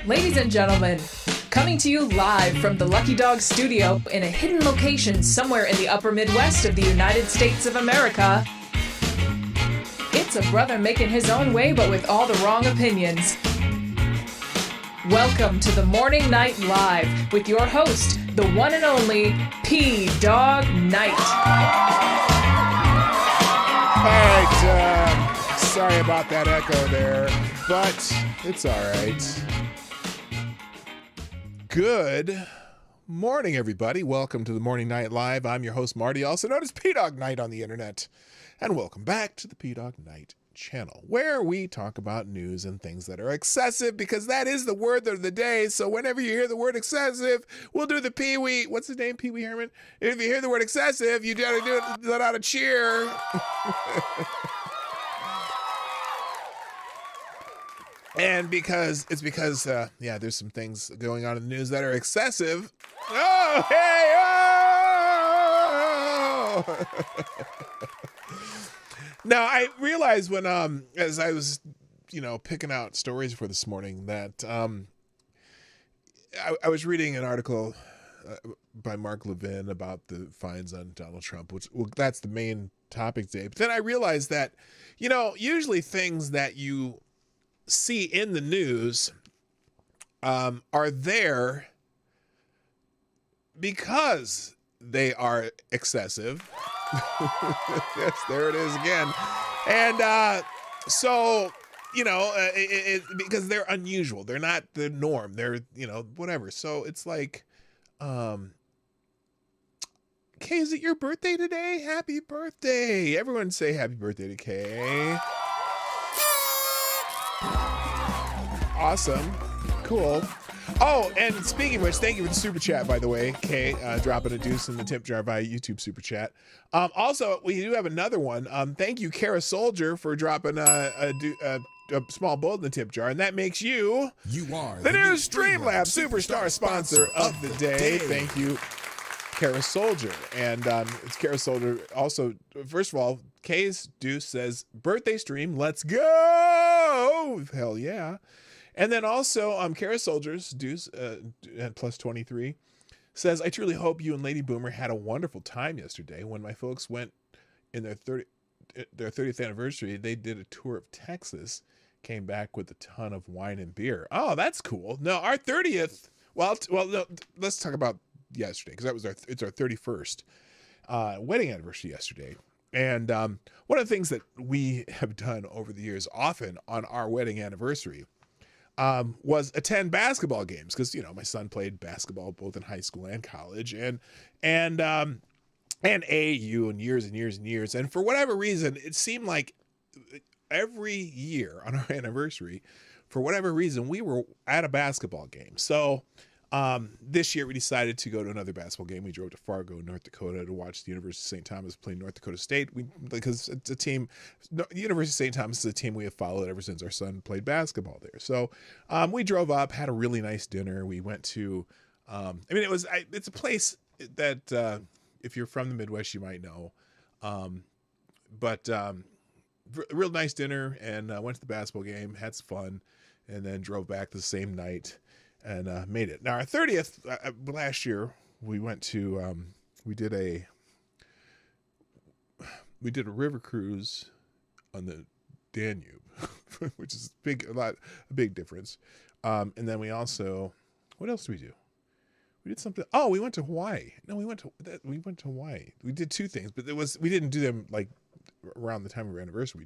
Ladies and gentlemen, coming to you live from the Lucky Dog studio in a hidden location somewhere in the upper Midwest of the United States of America, it's a brother making his own way but with all the wrong opinions. Welcome to the Morning Night Live with your host, the one and only P-Dog Knight. All right, sorry about that echo there, but it's all right. Good morning, everybody. Welcome to the Morning Night Live. I'm your host, Marty, also known as P-Dog Knight on the internet. And welcome back to the P-Dog Knight channel, where we talk about news and things that are excessive, because that is the word of the day. So whenever you hear the word excessive, we'll do the Pee-wee. What's his name? Pee-wee Herman? If you hear the word excessive, you gotta do it, let out a cheer. And because there's some things going on in the news that are excessive. Oh, hey, oh! Now, I realized when, as I was, picking out stories for this morning that I was reading an article by Mark Levin about the fines on Donald Trump, that's the main topic today. But then I realized that, usually things that you see in the news are there because they are excessive. Yes, there it is again. And so, because they're unusual. They're not the norm. They're, whatever. So it's like, Kay, is it your birthday today? Happy birthday. Everyone say happy birthday to Kay. Awesome. Cool. Oh, and speaking of which, thank you for the super chat, by the way, Kay, dropping a deuce in the tip jar via YouTube super chat. Also, we do have another one. Thank you, Kara Soldier, for dropping a small bowl in the tip jar, and that makes you are the new Streamlabs Superstar sponsor of the day. Thank you, Kara Soldier. And it's Kara Soldier. Also, first of all, Kay's deuce says, birthday stream, let's go! Hell yeah. And then also, Kara Soldier's deuce at plus 23 says, I truly hope you and Lady Boomer had a wonderful time yesterday. When my folks went in their 30th anniversary, they did a tour of Texas, came back with a ton of wine and beer. Oh, that's cool. No, our 30th, well, no, let's talk about yesterday, because it's our 31st wedding anniversary yesterday. And one of the things that we have done over the years often on our wedding anniversary was attend basketball games, because my son played basketball both in high school and college, and AAU and years and years and years. And for whatever reason, it seemed like every year on our anniversary, for whatever reason, we were at a basketball game. So this year we decided to go to another basketball game. We drove to Fargo, North Dakota, to watch the University of St. Thomas play North Dakota State. Because it's a team, the University of St. Thomas is a team we have followed ever since our son played basketball there. So we drove up, had a really nice dinner. We went to, it's a place that if you're from the Midwest, you might know. Real nice dinner, and went to the basketball game, had some fun, and then drove back the same night. And made it. Now, our 30th last year, we went to we did a river cruise on the Danube, which is a big difference. And then we also, what else did we do? We did something. Oh, we went to Hawaii. No, we went to Hawaii. We did two things, but we didn't do them like around the time of our anniversary.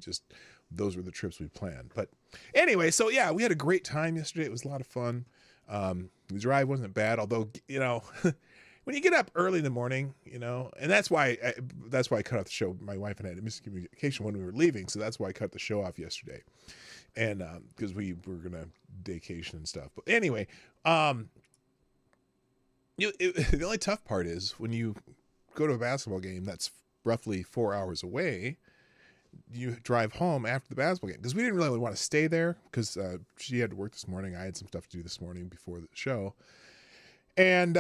Those were the trips we planned. But anyway, so yeah, we had a great time yesterday. It was a lot of fun. The drive wasn't bad, although, when you get up early in the morning, and that's why I cut off the show. My wife and I had a miscommunication when we were leaving. So that's why I cut the show off yesterday. And, because we were going to vacation and stuff. But anyway, the only tough part is when you go to a basketball game that's roughly 4 hours away, you drive home after the basketball game, because we didn't really want to stay there, because she had to work this morning. I had some stuff to do this morning before the show. And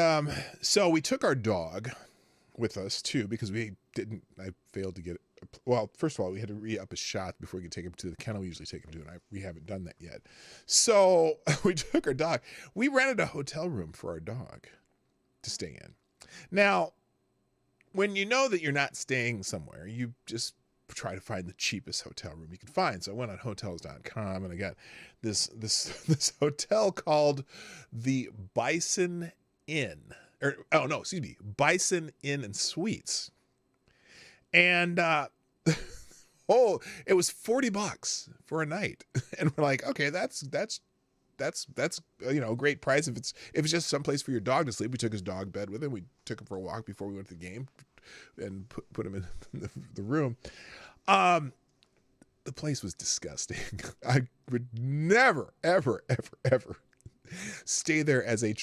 so we took our dog with us too, because I failed to get well, first of all, we had to re-up his shot before we could take him to the kennel we usually take him to, and we haven't done that yet. So we took our dog. We rented a hotel room for our dog to stay in. Now, when you know that you're not staying somewhere, you just try to find the cheapest hotel room you can find. So I went on hotels.com and I got this hotel called the Bison Inn. Bison Inn and Suites. And it was $40 for a night. And we're like, okay, that's a great price if it's just someplace for your dog to sleep. We took his dog bed with him. We took him for a walk before we went to the game and put him in the room. The place was disgusting. I would never, ever, ever, ever stay there as an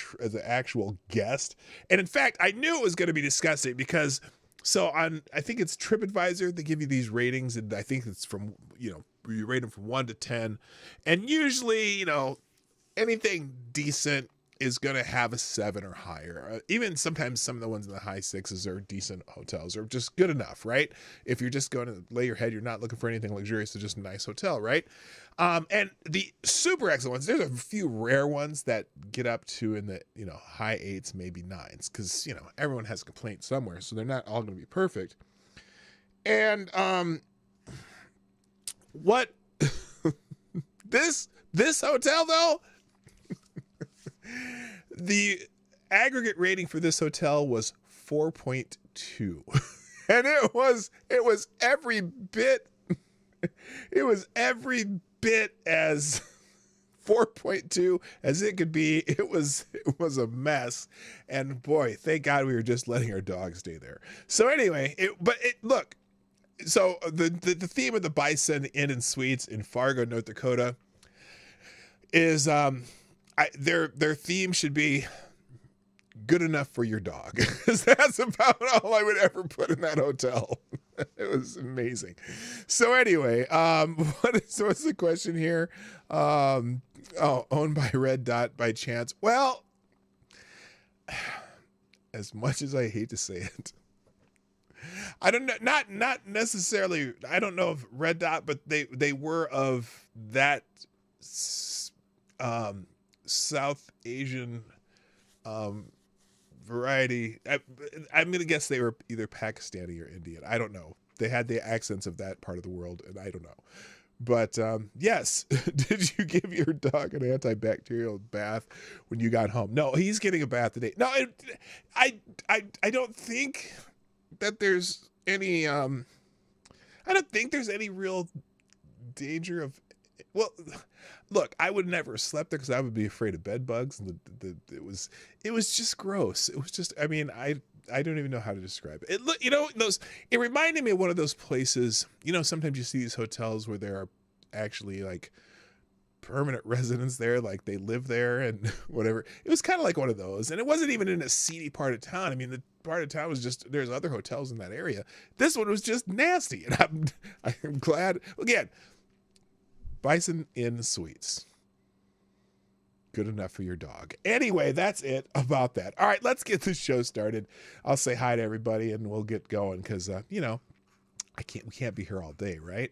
actual guest. And in fact, I knew it was going to be disgusting because I think it's TripAdvisor, they give you these ratings, and I think it's from, you rate them from 1 to 10. And usually, anything decent is going to have a 7 or higher. Even sometimes some of the ones in the high 6s are decent hotels or just good enough, right? If you're just going to lay your head, you're not looking for anything luxurious, it's just a nice hotel, right? And the super excellent ones, there's a few rare ones that get up to in the, high 8s, maybe 9s, because, everyone has a complaint somewhere, so they're not all going to be perfect. And what this hotel, though, the aggregate rating for this hotel was 4.2. And it was every bit as 4.2 as it could be. It was a mess. And boy, thank God we were just letting our dog stay there. So anyway, look, so the theme of the Bison Inn and Suites in Fargo, North Dakota is their theme should be good enough for your dog. Because that's about all I would ever put in that hotel. It was amazing. So anyway, what's the question here? Owned by Red Dot by chance. Well, as much as I hate to say it, I don't know, not necessarily, I don't know if Red Dot, but they were of that South Asian variety. I'm gonna guess they were either Pakistani or Indian. I don't know. They had the accents of that part of the world, and I don't know. But yes, did you give your dog an antibacterial bath when you got home? No, he's getting a bath today. No, I don't think that there's any. I don't think there's any real danger of. Well, look, I would never have slept there because I would be afraid of bed bugs. And it was just gross. It was just, I mean, I don't even know how to describe it. It reminded me of one of those places, sometimes you see these hotels where there are actually like permanent residents there, like they live there and whatever. It was kind of like one of those. And it wasn't even in a seedy part of town. I mean, the part of town was just, there's other hotels in that area. This one was just nasty. And I'm glad, again, Bison Inn Suites. Good enough for your dog. Anyway, that's it about that. All right, let's get this show started. I'll say hi to everybody and we'll get going because, we can't be here all day, right?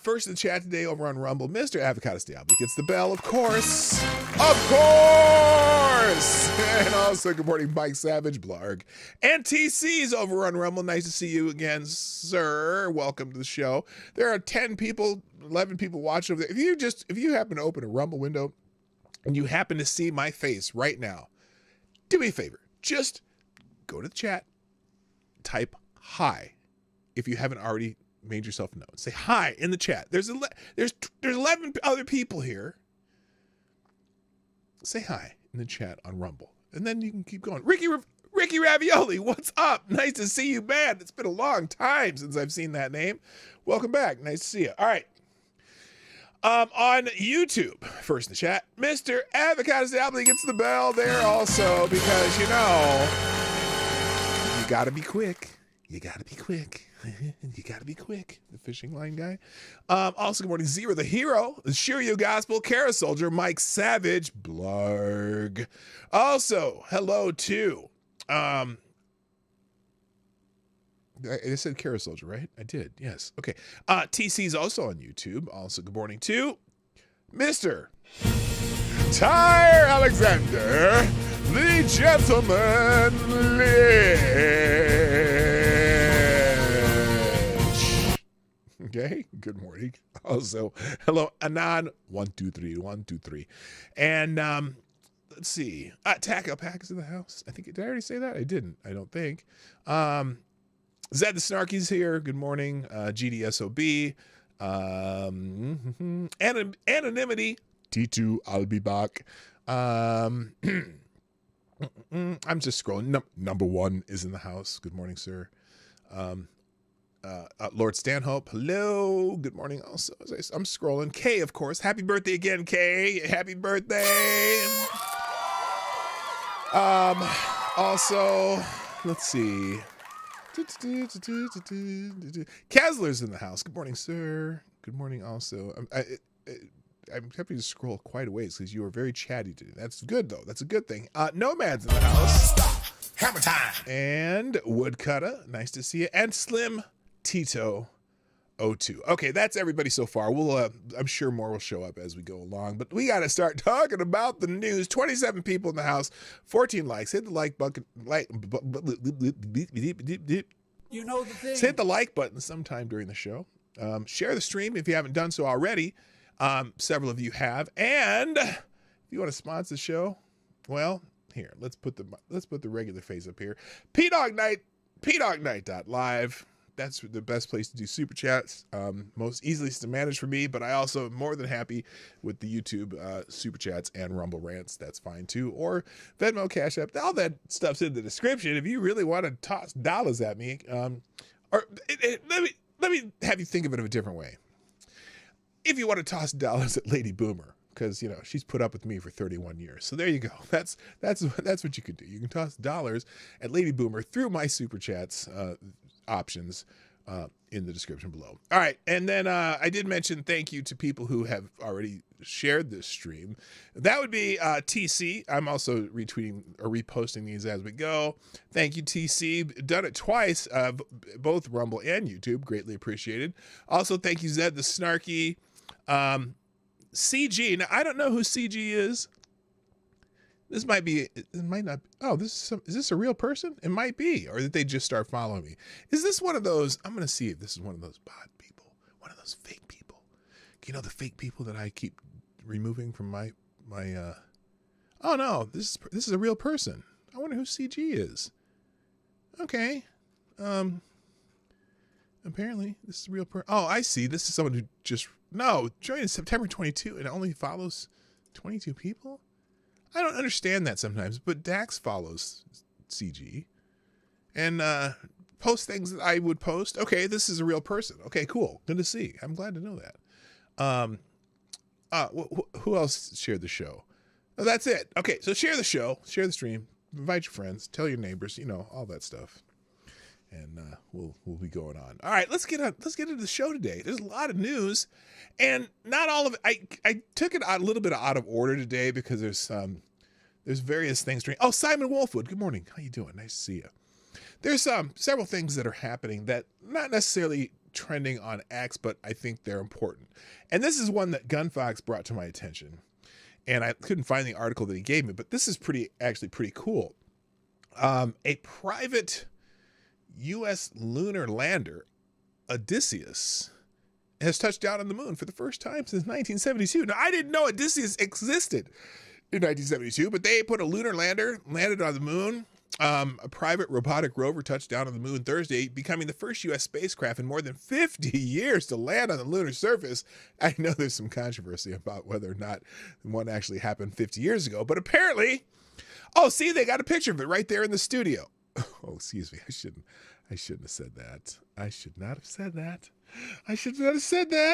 First in the chat today over on Rumble, Mr. Avocado Diablo gets the bell, of course. Of course! And also, good morning, Mike Savage, Blarg. And TC's over on Rumble. Nice to see you again, sir. Welcome to the show. There are 10 people, 11 people watching over there. If you happen to open a Rumble window and you happen to see my face right now, do me a favor. Just go to the chat, type hi. If you haven't already made yourself known, say hi in the chat. There's 11 other people here. Say hi in the chat on Rumble, and then you can keep going. Ricky Ravioli, what's up? Nice to see you, man. It's been a long time since I've seen that name. Welcome back. Nice to see you. All right. On YouTube, first in the chat, Mr. Avocado Diablo gets the bell there also because you gotta be quick. You gotta be quick. You gotta be quick. The fishing line guy. Also, good morning, Zero the Hero, the Shiryu Gospel, Kara Soldier, Mike Savage, Blarg. Also, hello to I said Kara Soldier, right? I did. Yes. Okay. TC's also on YouTube. Also, good morning to Mr. Tyre Alexander, the gentleman Lynch. Okay. Good morning. Also, hello, Anon 123. And let's see. Taco Pack is in the house. Did I already say that? I didn't. I don't think. Zed the Snarky's here. Good morning. GDSOB. Anonymity. T2, I'll be back. I'm just scrolling. Number one is in the house. Good morning, sir. Lord Stanhope, hello. Good morning also. I'm scrolling. Kay, of course. Happy birthday again, Kay. Happy birthday. Also, let's see. Kazler's in the house. Good morning, sir. Good morning also. I'm happy to scroll quite a ways because you are very chatty today. That's good, though. That's a good thing. Nomad's in the house. Stop. Hammer time. And Woodcutter. Nice to see you. And Slim Tito 02. Okay, that's everybody so far. We'll I'm sure more will show up as we go along, but we got to start talking about the news. 27 people in the house, 14 likes. Hit the like button. You know the thing. Just hit the like button sometime during the show. Share the stream if you haven't done so already. Several of you have, and if you want to sponsor the show, well, here, let's put the regular face up here. pdognight.live. That's the best place to do super chats. Most easiest to manage for me, but I also am more than happy with the YouTube super chats and Rumble rants. That's fine too. Or Venmo, Cash App. All that stuff's in the description. If you really want to toss dollars at me, let me have you think of it in a different way. If you want to toss dollars at Lady Boomer, because she's put up with me for 31 years. So there you go. That's what you could do. You can toss dollars at Lady Boomer through my super chats options in the description below. All right, and then I did mention thank you to people who have already shared this stream. That would be TC. I'm also retweeting or reposting these as we go. Thank you, TC. Done it twice, both Rumble and YouTube. Greatly appreciated. Also, thank you, Zed the Snarky. CG. Now, I don't know who CG is. This might be, it might not. Oh, is this a real person? It might be. Or did they just start following me? Is this one of those, I'm going to see if this is one of those bot people, one of those fake people. The fake people that I keep removing from my oh no, this is a real person. I wonder who CG is. Okay. Apparently this is a real person. Oh, I see. This is someone who joined in September 22 and only follows 22 people. I don't understand that sometimes, but Dax follows CG and posts things that I would post. Okay, this is a real person. Okay, cool. Good to see. I'm glad to know that. Who else shared the show? Oh, that's it. Okay, so share the show, share the stream, invite your friends, tell your neighbors, all that stuff. And we'll be going on. All right, let's get into the show today. There's a lot of news, and not all of it. I took it a little bit out of order today because there's various things. Oh, Simon Wolfwood, good morning. How you doing? Nice to see you. There's several things that are happening that not necessarily trending on X, but I think they're important. And this is one that Gunfox brought to my attention, and I couldn't find the article that he gave me, but this is actually pretty cool. A private U.S. lunar lander, Odysseus, has touched down on the moon for the first time since 1972. Now, I didn't know Odysseus existed in 1972, but they put a lunar lander, landed on the moon. A private robotic rover touched down on the moon Thursday, becoming the first U.S. spacecraft in more than 50 years to land on the lunar surface. I know there's some controversy about whether or not one actually happened 50 years ago, but apparently, see, they got a picture of it right there in the studio. Oh, excuse me. I shouldn't have said that. I should not have said that.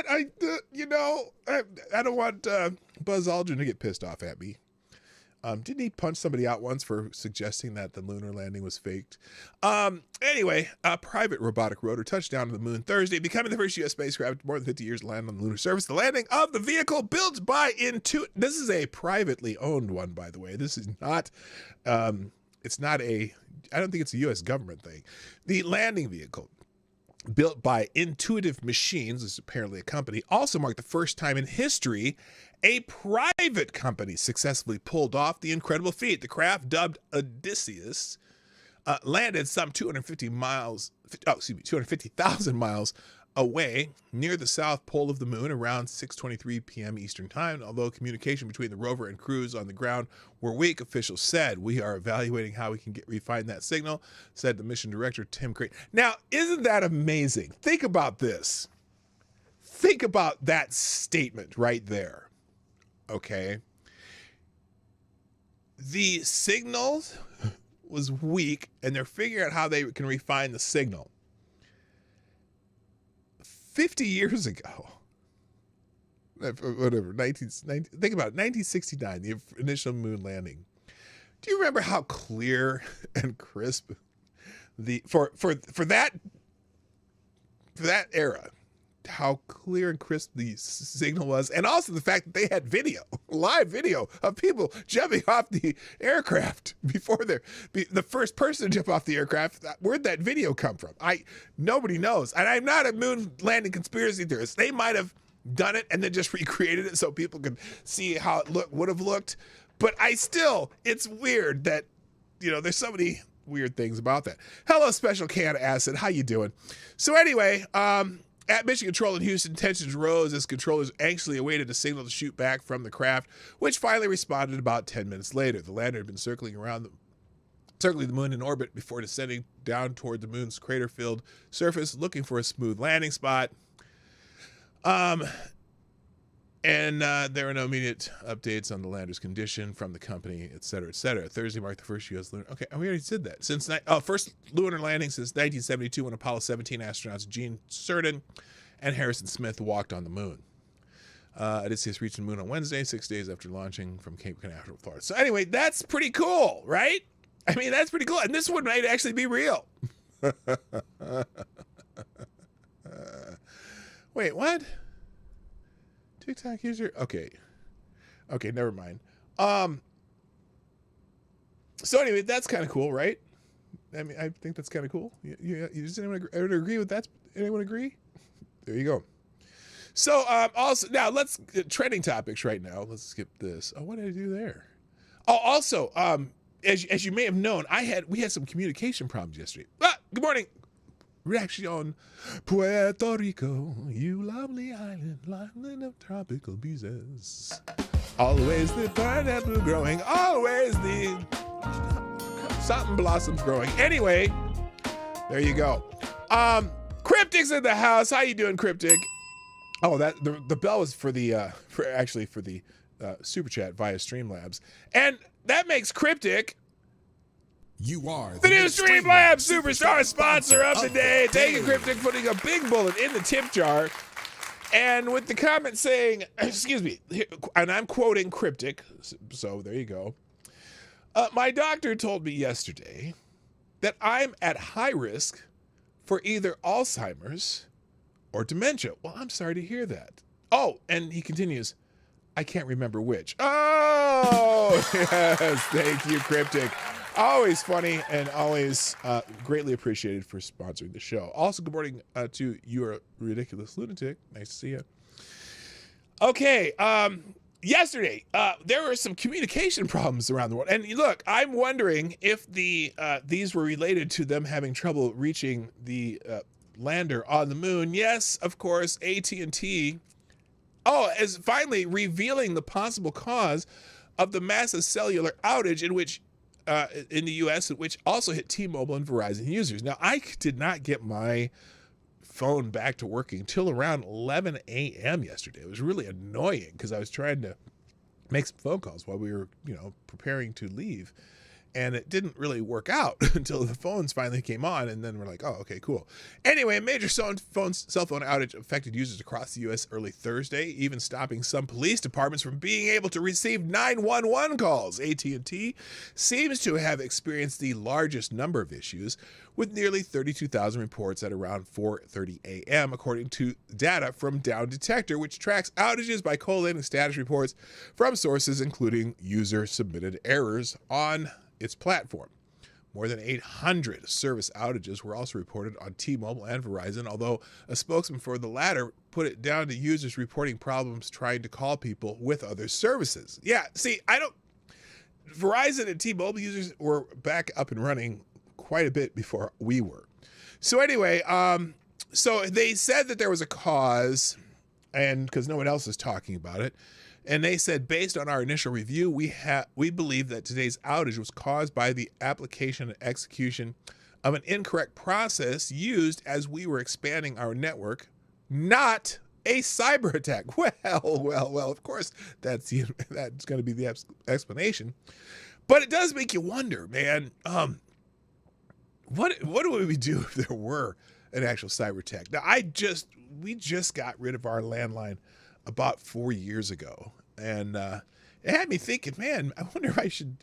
I don't want Buzz Aldrin to get pissed off at me. Didn't he punch somebody out once for suggesting that the lunar landing was faked? Anyway, a private robotic rover touched down on the moon Thursday, becoming the first U.S. spacecraft in more than 50 years to land on the lunar surface. The landing of the vehicle built by Intuit. This is a privately owned one, by the way. This is not, I don't think it's a U.S. government thing. The landing vehicle, built by Intuitive Machines, this is apparently a company, also marked the first time in history a private company successfully pulled off the incredible feat. The craft, dubbed Odysseus, landed some 250,000 miles away near the south pole of the moon around 6:23 p.m. Eastern Time. Although communication between the rover and crews on the ground were weak, officials said, "We are evaluating how we can refine that signal," said the mission director, Tim Crane. Now, isn't that amazing? Think about this. Think about that statement right there. Okay. The signal was weak, and they're figuring out how they can refine the signal. 50 years ago, whatever, think about it, 1969, the initial moon landing. Do you remember how clear and crisp for that era, how clear and crisp the signal was, and also the fact that they had live video of people jumping off the aircraft before they're the first person to jump off the aircraft? Where'd that video come from? Nobody knows, and I'm not a moon landing conspiracy theorist. They might have done it and then just recreated it so people could see how it would have looked. But it's weird that there's so many weird things about that. Hello, Special Can Acid, how you doing? So anyway, at Mission Control in Houston, tensions rose as controllers anxiously awaited a signal to shoot back from the craft, which finally responded about 10 minutes later. The lander had been circling the moon in orbit before descending down toward the moon's crater-filled surface, looking for a smooth landing spot. And there are no immediate updates on the lander's condition from the company, et cetera, et cetera. Thursday marked the first U.S. lunar... Okay, we already said that. First lunar landing since 1972 when Apollo 17 astronauts Gene Cernan and Harrison Smith walked on the moon. Odysseus reached the moon on Wednesday, 6 days after launching from Cape Canaveral, Florida. So anyway, that's pretty cool, right? I mean, that's pretty cool. And this one might actually be real. Wait, what? TikTok user? Okay, never mind. So anyway, that's kind of cool, right? I mean, I think that's kind of cool. Does anyone agree with that? Anyone agree? There you go. So also, now let's trending topics right now. Let's skip this. Oh, what did I do there? Oh, also, as you may have known, we had some communication problems yesterday. Good morning. Reaction, Puerto Rico, you lovely island of tropical breezes. Always the pineapple growing, always the something blossoms growing. Anyway, there you go. Cryptic's in the house. How you doing, Cryptic? Oh, that the bell was for the super chat via Streamlabs, and that makes Cryptic. You are the new Streamlabs Superstar sponsor of the day. Thank you, Cryptic, putting a big bullet in the tip jar. And with the comment saying, excuse me, and I'm quoting Cryptic, so there you go. My doctor told me yesterday that I'm at high risk for either Alzheimer's or dementia. Well, I'm sorry to hear that. Oh, and he continues, I can't remember which. Oh, yes, thank you, Cryptic. Always funny and always greatly appreciated for sponsoring the show. Also, good morning to You're a Ridiculous Lunatic. Nice to see you. Okay, yesterday, there were some communication problems around the world. And look, I'm wondering if these were related to them having trouble reaching the lander on the moon. Yes, of course, AT&T is finally revealing the possible cause of the massive cellular outage in the U.S., which also hit T-Mobile and Verizon users. Now, I did not get my phone back to working until around 11 a.m. yesterday. It was really annoying because I was trying to make some phone calls while we were, preparing to leave. And it didn't really work out until the phones finally came on, and then we're like, oh, okay, cool. Anyway, a major cell phone outage affected users across the U.S. early Thursday, even stopping some police departments from being able to receive 911 calls. AT&T seems to have experienced the largest number of issues, with nearly 32,000 reports at around 4:30 a.m., according to data from Down Detector, which tracks outages by collating status reports from sources including user-submitted errors on its platform. More than 800 service outages were also reported on T-Mobile and Verizon, although a spokesman for the latter put it down to users reporting problems trying to call people with other services. Yeah, see, Verizon and T-Mobile users were back up and running quite a bit before we were. So anyway, so they said that there was a cause, and because no one else is talking about it, and they said, based on our initial review, we believe that today's outage was caused by the application and execution of an incorrect process used as we were expanding our network, not a cyber attack. Well, of course, that's going to be the explanation. But it does make you wonder, man, what would we do if there were an actual cyber attack? Now, we just got rid of our landline about 4 years ago. And it had me thinking, man, I wonder if I should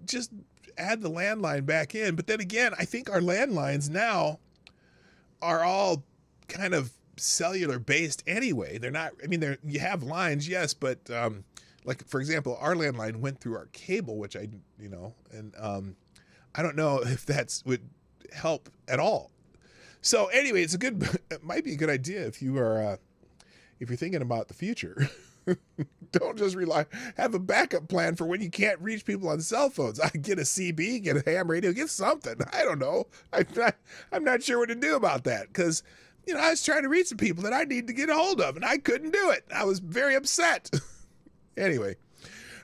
just add the landline back in. But then again, I think our landlines now are all kind of cellular based anyway. They're not, you have lines, yes, but like, for example, our landline went through our cable, which I don't know if would help at all. So anyway, it might be a good idea if you're thinking about the future. Don't just have a backup plan for when you can't reach people on cell phones. I get a CB, get a ham radio, get something. I don't know. I'm not sure what to do about that because, I was trying to reach the people that I need to get a hold of and I couldn't do it. I was very upset. Anyway.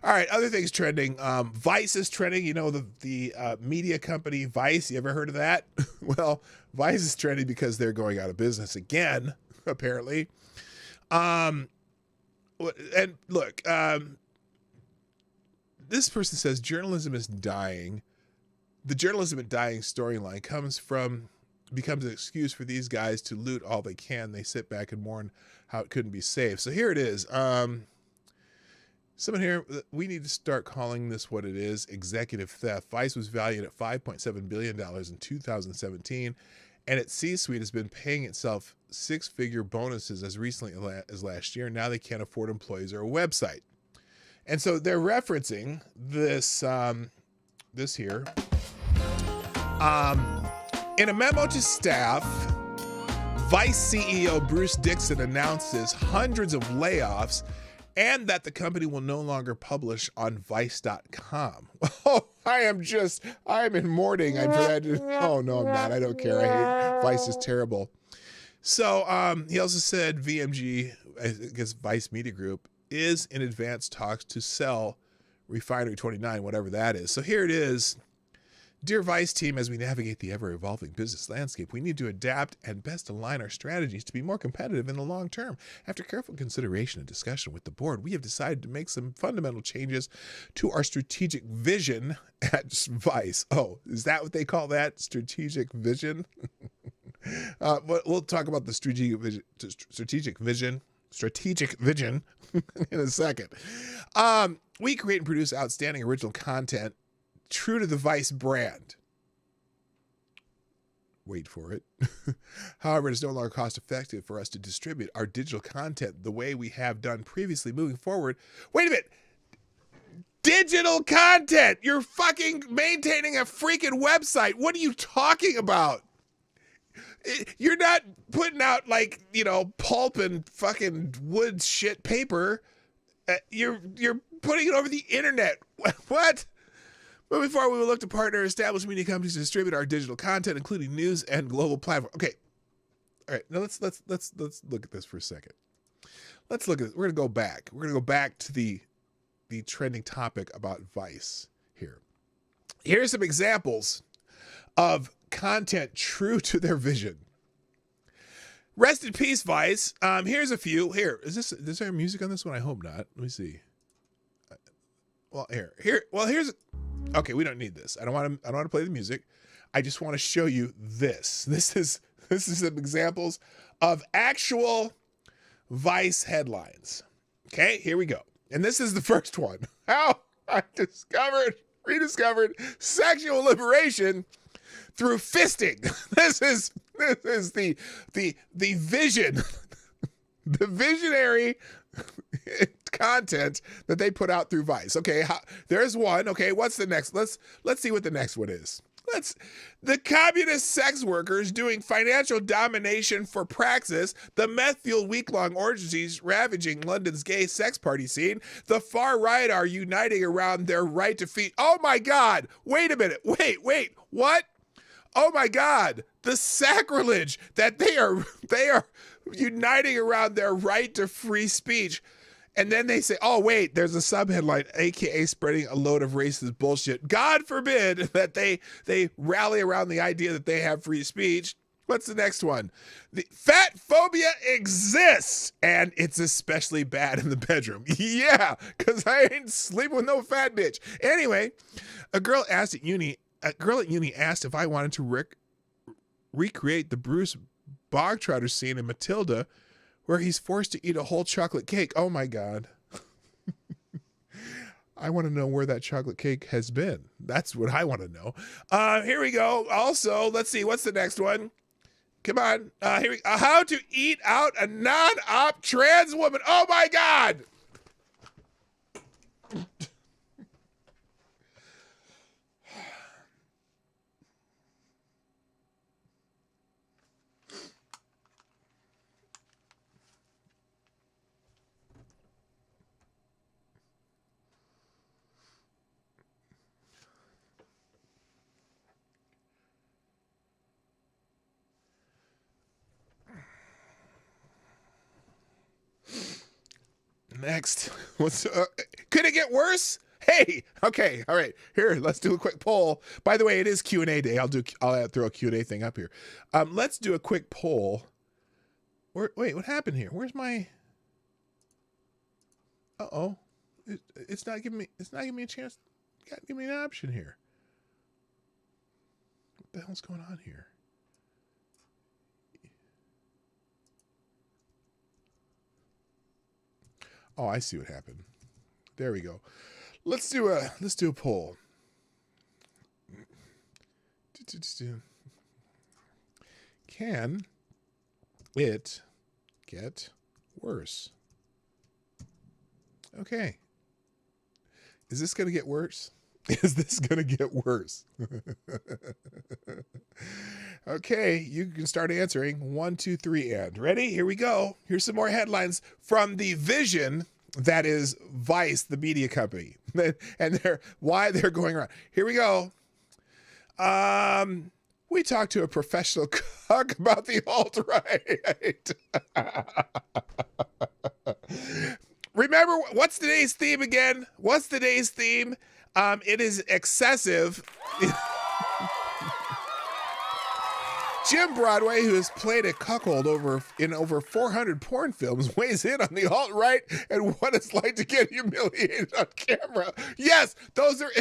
All right, other things trending. Vice is trending. The media company Vice. You ever heard of that? Well, Vice is trending because they're going out of business again, apparently. And look, this person says journalism is dying. The journalism is dying storyline becomes an excuse for these guys to loot all they can. They sit back and mourn how it couldn't be saved. So here it is. Someone here, we need to start calling this what it is, executive theft. Vice was valued at $5.7 billion in 2017, and its C-suite has been paying itself six-figure bonuses as recently as last year. Now they can't afford employees or a website. And so they're referencing this, this here. In a memo to staff, Vice CEO Bruce Dixon announces hundreds of layoffs and that the company will no longer publish on Vice.com. Oh, I'm in mourning. For that. Oh, no, I'm not. I don't care. I hate Vice is terrible. So he also said VMG, I guess Vice Media Group, is in advanced talks to sell Refinery 29, whatever that is. So here it is. Dear Vice team, as we navigate the ever-evolving business landscape, we need to adapt and best align our strategies to be more competitive in the long term. After careful consideration and discussion with the board, we have decided to make some fundamental changes to our strategic vision at Vice. Oh, is that what they call that? Strategic vision? We'll talk about the strategic vision in a second. We create and produce outstanding original content true to the Vice brand. Wait for it. However, it is no longer cost effective for us to distribute our digital content the way we have done previously. Moving forward, wait a minute. Digital content. You're fucking maintaining a freaking website. What are you talking about? You're not putting out pulp and fucking wood shit paper. You're putting it over the internet. What? Moving forward, we will look to partner established media companies to distribute our digital content, including news and global platforms. Okay, all right. Now let's look at this for a second. Let's look at. We're gonna go back. We're gonna go back to the trending topic about Vice here. Here's some examples of content true to their vision. Rest in peace, Vice. Here's a few. Here is there music on this one? I hope not. Let me see. Well, here's. Okay, we don't need this. I don't want to play the music. I just want to show you this. This is some examples of actual Vice headlines. Okay, here we go. And this is the first one. How I rediscovered sexual liberation through fisting. This is the vision, the visionary content that they put out through Vice. Okay, there's one. Okay, what's the next? Let's see what the next one is. The communist sex workers doing financial domination for praxis, the meth-fueled week-long orgies ravaging London's gay sex party scene, the far right are uniting around their right to feed. Oh my God! Wait a minute! Wait! What? Oh my God! The sacrilege that they are uniting around their right to free speech. And then they say, oh, wait, there's a subheadline, AKA spreading a load of racist bullshit. God forbid that they rally around the idea that they have free speech. What's the next one? The fat phobia exists, and it's especially bad in the bedroom. Yeah, because I ain't sleeping with no fat bitch. Anyway, a girl at uni asked if I wanted to recreate the Bruce Bogtrotter scene in Matilda, where he's forced to eat a whole chocolate cake. Oh my God. I want to know where that chocolate cake has been. That's what I want to know. Here we go. Also, let's see. What's the next one? Come on. How to eat out a non-op trans woman. Oh my God. Next, could it get worse? Hey, okay, all right. Here, let's do a quick poll. By the way, it is Q&A day. I'll throw a Q&A thing up here. Let's do a quick poll. Wait, what happened here? Where's my? It's not giving me a chance. Give me an option here. What the hell's going on here? Oh, I see what happened. There we go. Let's do a poll. Can it get worse? Okay. Is this going to get worse? Is this going to get worse? Okay, you can start answering. 1, 2, 3, and. Ready? Here we go. Here's some more headlines from the vision that is Vice, the media company, and why they're going around. Here we go. We talked to a professional cuck about the alt-right. Remember, what's today's theme again? What's today's theme? It is excessive. Jim Broadway, who has played a cuckold in over 400 porn films, weighs in on the alt-right and what it's like to get humiliated on camera. Yes, those are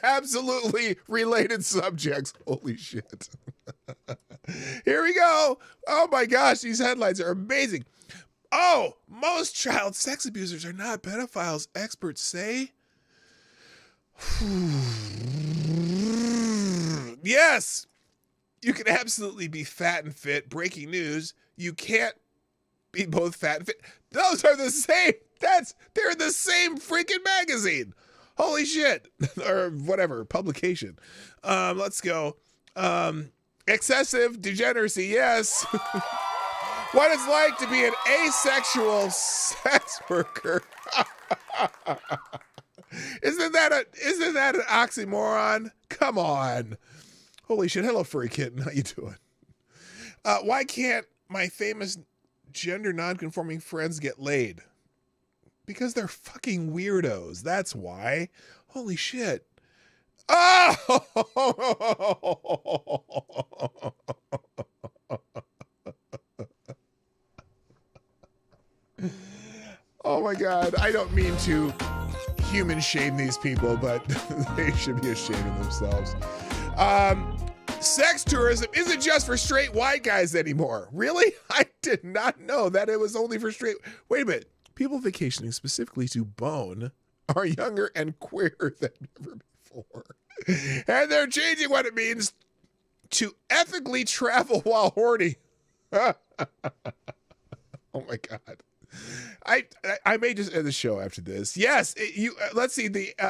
absolutely related subjects. Holy shit. Here we go. Oh my gosh, these headlines are amazing. Oh, most child sex abusers are not pedophiles, experts say. Yes. You can absolutely be fat and fit. Breaking news. You can't be both fat and fit. Those are the same. They're in the same freaking magazine. Holy shit. Or whatever, publication. Let's go. Excessive degeneracy, yes. What it's like to be an asexual sex worker. Isn't that an oxymoron? Come on. Holy shit. Hello, furry kitten. How you doing? Why can't my famous gender non-conforming friends get laid? Because they're fucking weirdos. That's why. Holy shit. Oh! Oh my God. I don't mean to human shame these people, but they should be ashamed of themselves. Sex tourism isn't just for straight white guys anymore. Really? I did not know that it was only for straight. Wait a minute. People vacationing specifically to bone are younger and queer than ever before. And they're changing what it means to ethically travel while horny. Oh my God. I may just end the show after this. Yes, let's see.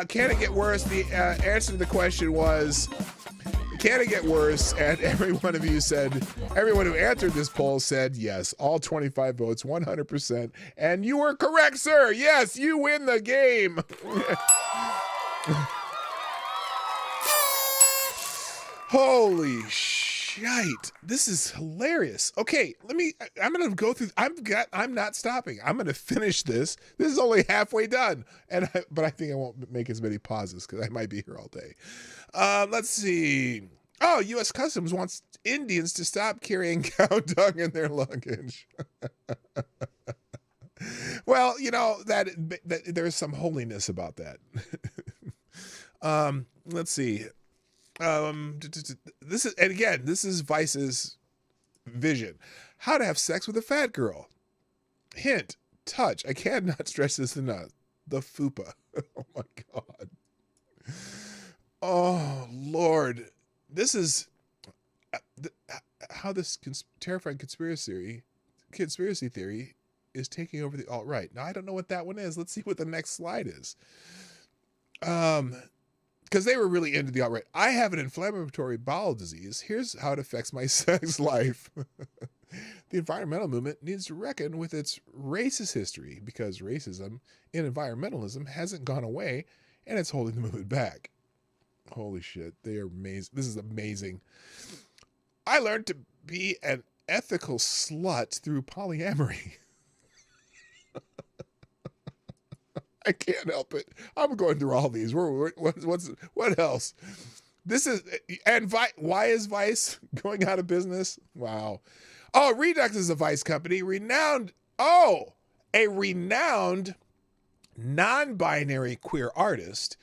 Can it get worse? The answer to the question was, can it get worse? And every one of you said, everyone who answered this poll said yes. All 25 votes, 100%. And you were correct, sir. Yes, you win the game. Holy shite. This is hilarious. Okay, I'm going to go through, I'm not stopping. I'm going to finish this. This is only halfway done. But I think I won't make as many pauses because I might be here all day. Let's see. Oh, U.S. Customs wants Indians to stop carrying cow dung in their luggage. Well, you know, that there's some holiness about that. Let's see. This is Vice's vision. How to have sex with a fat girl. Hint, touch. I cannot stress this enough. The fupa. Oh my God. Oh Lord. This is how this terrifying conspiracy theory is taking over the alt-right. Now I don't know what that one is. Let's see what the next slide is. Because they were really into the alt-right. I have an inflammatory bowel disease. Here's how it affects my sex life. The environmental movement needs to reckon with its racist history because racism in environmentalism hasn't gone away and it's holding the movement back. Holy shit. They are amazing. This is amazing. I learned to be an ethical slut through polyamory. I can't help it. I'm going through all these. What else? This is, and why is Vice going out of business? Wow. Oh, Redux is a Vice company. A renowned non-binary queer artist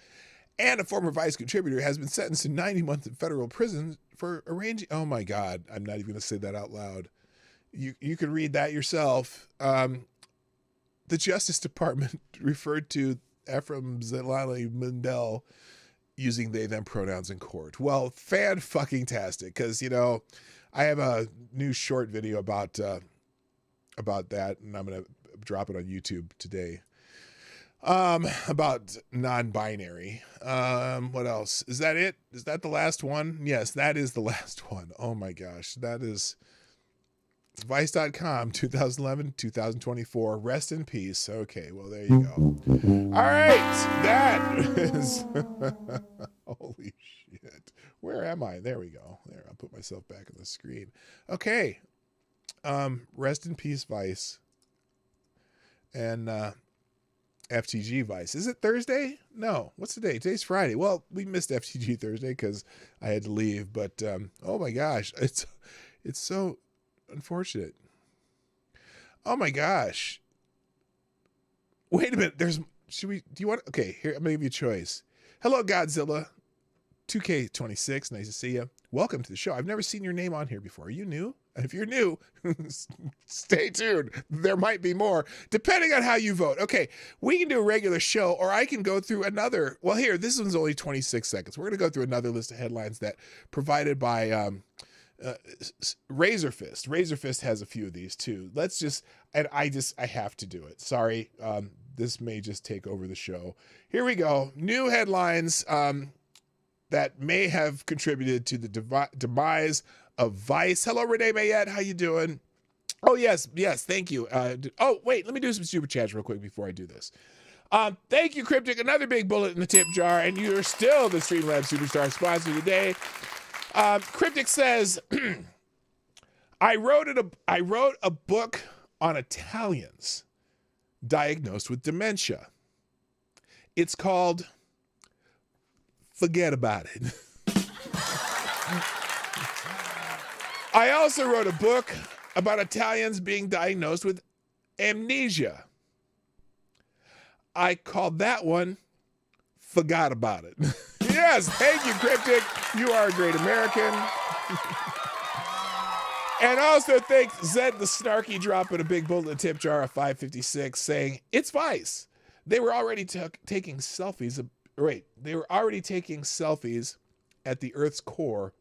and a former Vice contributor has been sentenced to 90 months in federal prison for arranging. Oh my God. I'm not even going to say that out loud. You can read that yourself. The Justice Department referred to Ephraim Zelali Mundell using they them pronouns in court. Well, fan-fucking-tastic, because, you know, I have a new short video about that, and I'm going to drop it on YouTube today, about non-binary. What else? Is that it? Is that the last one? Yes, that is the last one. Oh, my gosh. That is Vice.com, 2011, 2024. Rest in peace. Okay, well, there you go. All right, that is... Holy shit. Where am I? There we go. There, I'll put myself back on the screen. Okay. Rest in peace, Vice. And FTG Vice. Is it Thursday? No. What's the day? Today's Friday. Well, we missed FTG Thursday because I had to leave. But, oh my gosh. It's so... unfortunate. Oh my gosh. Wait a minute. Do you want, okay, here, I'm gonna give you a choice. Hello, Godzilla. 2K26, nice to see you. Welcome to the show. I've never seen your name on here before. Are you new? If you're new, stay tuned. There might be more, depending on how you vote. Okay, we can do a regular show, or I can go through another. Well, here, this one's only 26 seconds. We're gonna go through another list of headlines that provided by Razor Fist. Razor Fist has a few of these too. I have to do it. Sorry. This may just take over the show. Here we go. New headlines that may have contributed to the demise of Vice. Hello, Renee Mayette. How you doing? Oh, yes. Thank you. Oh, wait, let me do some super chats real quick before I do this. Thank you, Cryptic. Another big bullet in the tip jar, and you're still the Streamlabs Superstar sponsor today. Cryptic says, I wrote a book on Italians diagnosed with dementia. It's called Forget About It. I also wrote a book about Italians being diagnosed with amnesia. I called that one Forgot About It. Yes, thank you, Cryptic. You are a great American. And also thanks Zed the Snarky dropping a big bullet in the tip jar of 556 saying, it's Vice. They were already taking selfies. They were already taking selfies at the Earth's core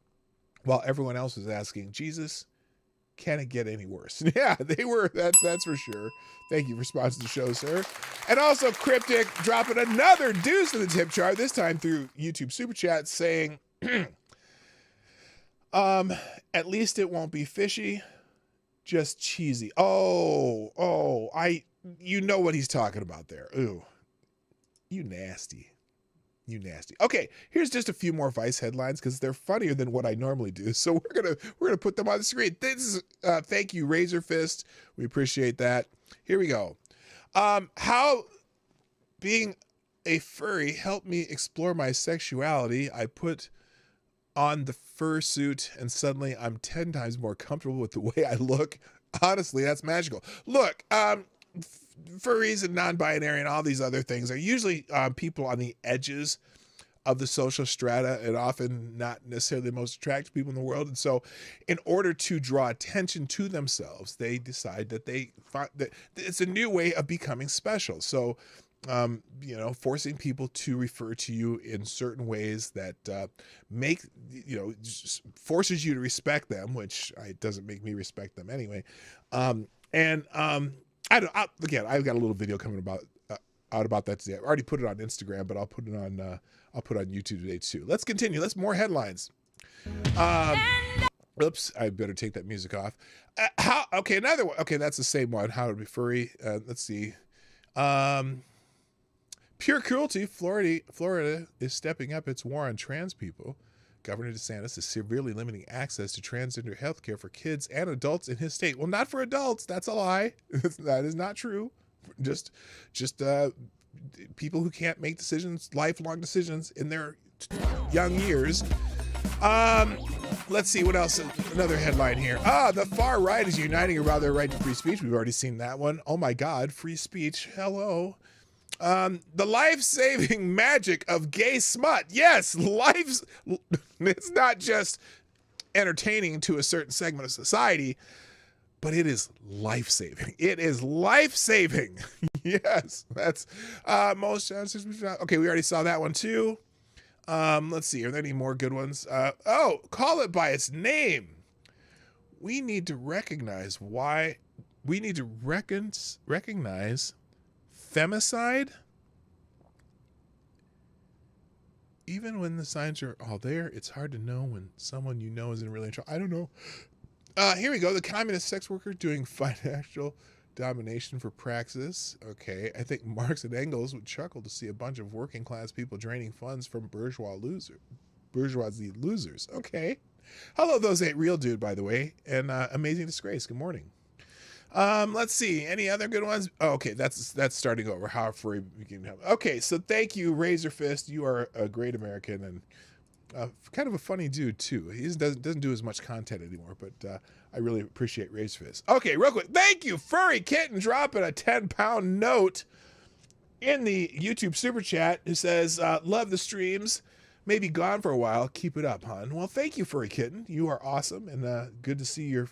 while everyone else was asking, Jesus, can it get any worse? Yeah, they were. That's for sure. Thank you for sponsoring the show, sir. And also Cryptic dropping another deuce in the tip jar, this time through YouTube Super Chat, saying, At least it won't be fishy, just cheesy. You know what he's talking about there. Ooh, you nasty. You nasty. Okay, here's just a few more Vice headlines because they're funnier than what I normally do. So we're gonna put them on the screen. This is thank you, Razor Fist. We appreciate that. Here we go. How being a furry helped me explore my sexuality. I put on the fursuit and suddenly I'm 10 times more comfortable with the way I look. Honestly, that's magical. Look, furries and non-binary and all these other things are usually people on the edges of the social strata and often not necessarily the most attractive people in the world. And so in order to draw attention to themselves, they decide that they find that it's a new way of becoming special. So, forcing people to refer to you in certain ways that forces you to respect them, which doesn't make me respect them anyway. I've got a little video coming out about that today. I've already put it on Instagram, but I'll put it on YouTube today too. Let's continue. Let's more headlines. Oops, I better take that music off. Another one. Okay, that's the same one. How to be furry. Let's see. Pure cruelty. Florida is stepping up its war on trans people. Governor DeSantis is severely limiting access to transgender health care for kids and adults in his state. Well, not for adults. That's a lie. That is not true. Just people who can't make decisions, lifelong decisions in their young years. Let's see what else. Another headline here. The far right is uniting around their right to free speech. We've already seen that one. Oh my God, free speech. Hello. The life-saving magic of gay smut. Yes, it's not just entertaining to a certain segment of society, but it is life-saving. It is life-saving. Yes, that's most. Okay, we already saw that one too. Let's see. Are there any more good ones? Call it by its name. We need to recognize why. We need to recognize femicide. Even when the signs are all there, it's hard to know when someone you know isn't really in trouble. I don't know. Here we go. The communist sex worker doing financial domination for praxis. Okay. I think Marx and Engels would chuckle to see a bunch of working class people draining funds from bourgeoisie losers. Okay. Hello, those ain't real, dude, by the way. And Amazing Disgrace. Good morning. Let's see. Any other good ones? Oh, okay, that's starting over. How free we can have. Okay, so thank you, Razor Fist. You are a great American and kind of a funny dude too. He doesn't do as much content anymore, but I really appreciate Razor Fist. Okay, real quick. Thank you, Furry Kitten, dropping a 10-pound note in the YouTube super chat who says, "Love the streams. Maybe gone for a while. Keep it up, hon." Well, thank you, Furry Kitten. You are awesome, and good to see your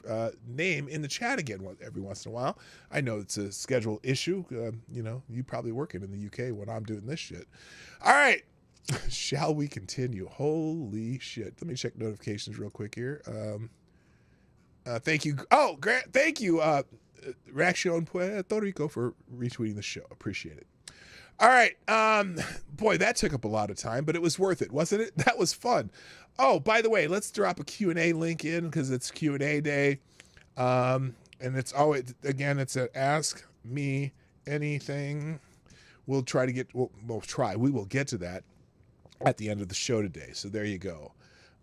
name in the chat again every once in a while. I know it's a schedule issue. You probably working in the UK when I'm doing this shit. All right, shall we continue? Holy shit! Let me check notifications real quick here. Thank you. Oh, Grant. Thank you, Reaction Puerto Rico, for retweeting the show. Appreciate it. All right. Boy, that took up a lot of time, but it was worth it, wasn't it? That was fun. Oh, by the way, let's drop a Q&A link in because it's Q&A day. And it's always, again, it's an ask me anything. We'll try to get, we will get to that at the end of the show today. So there you go.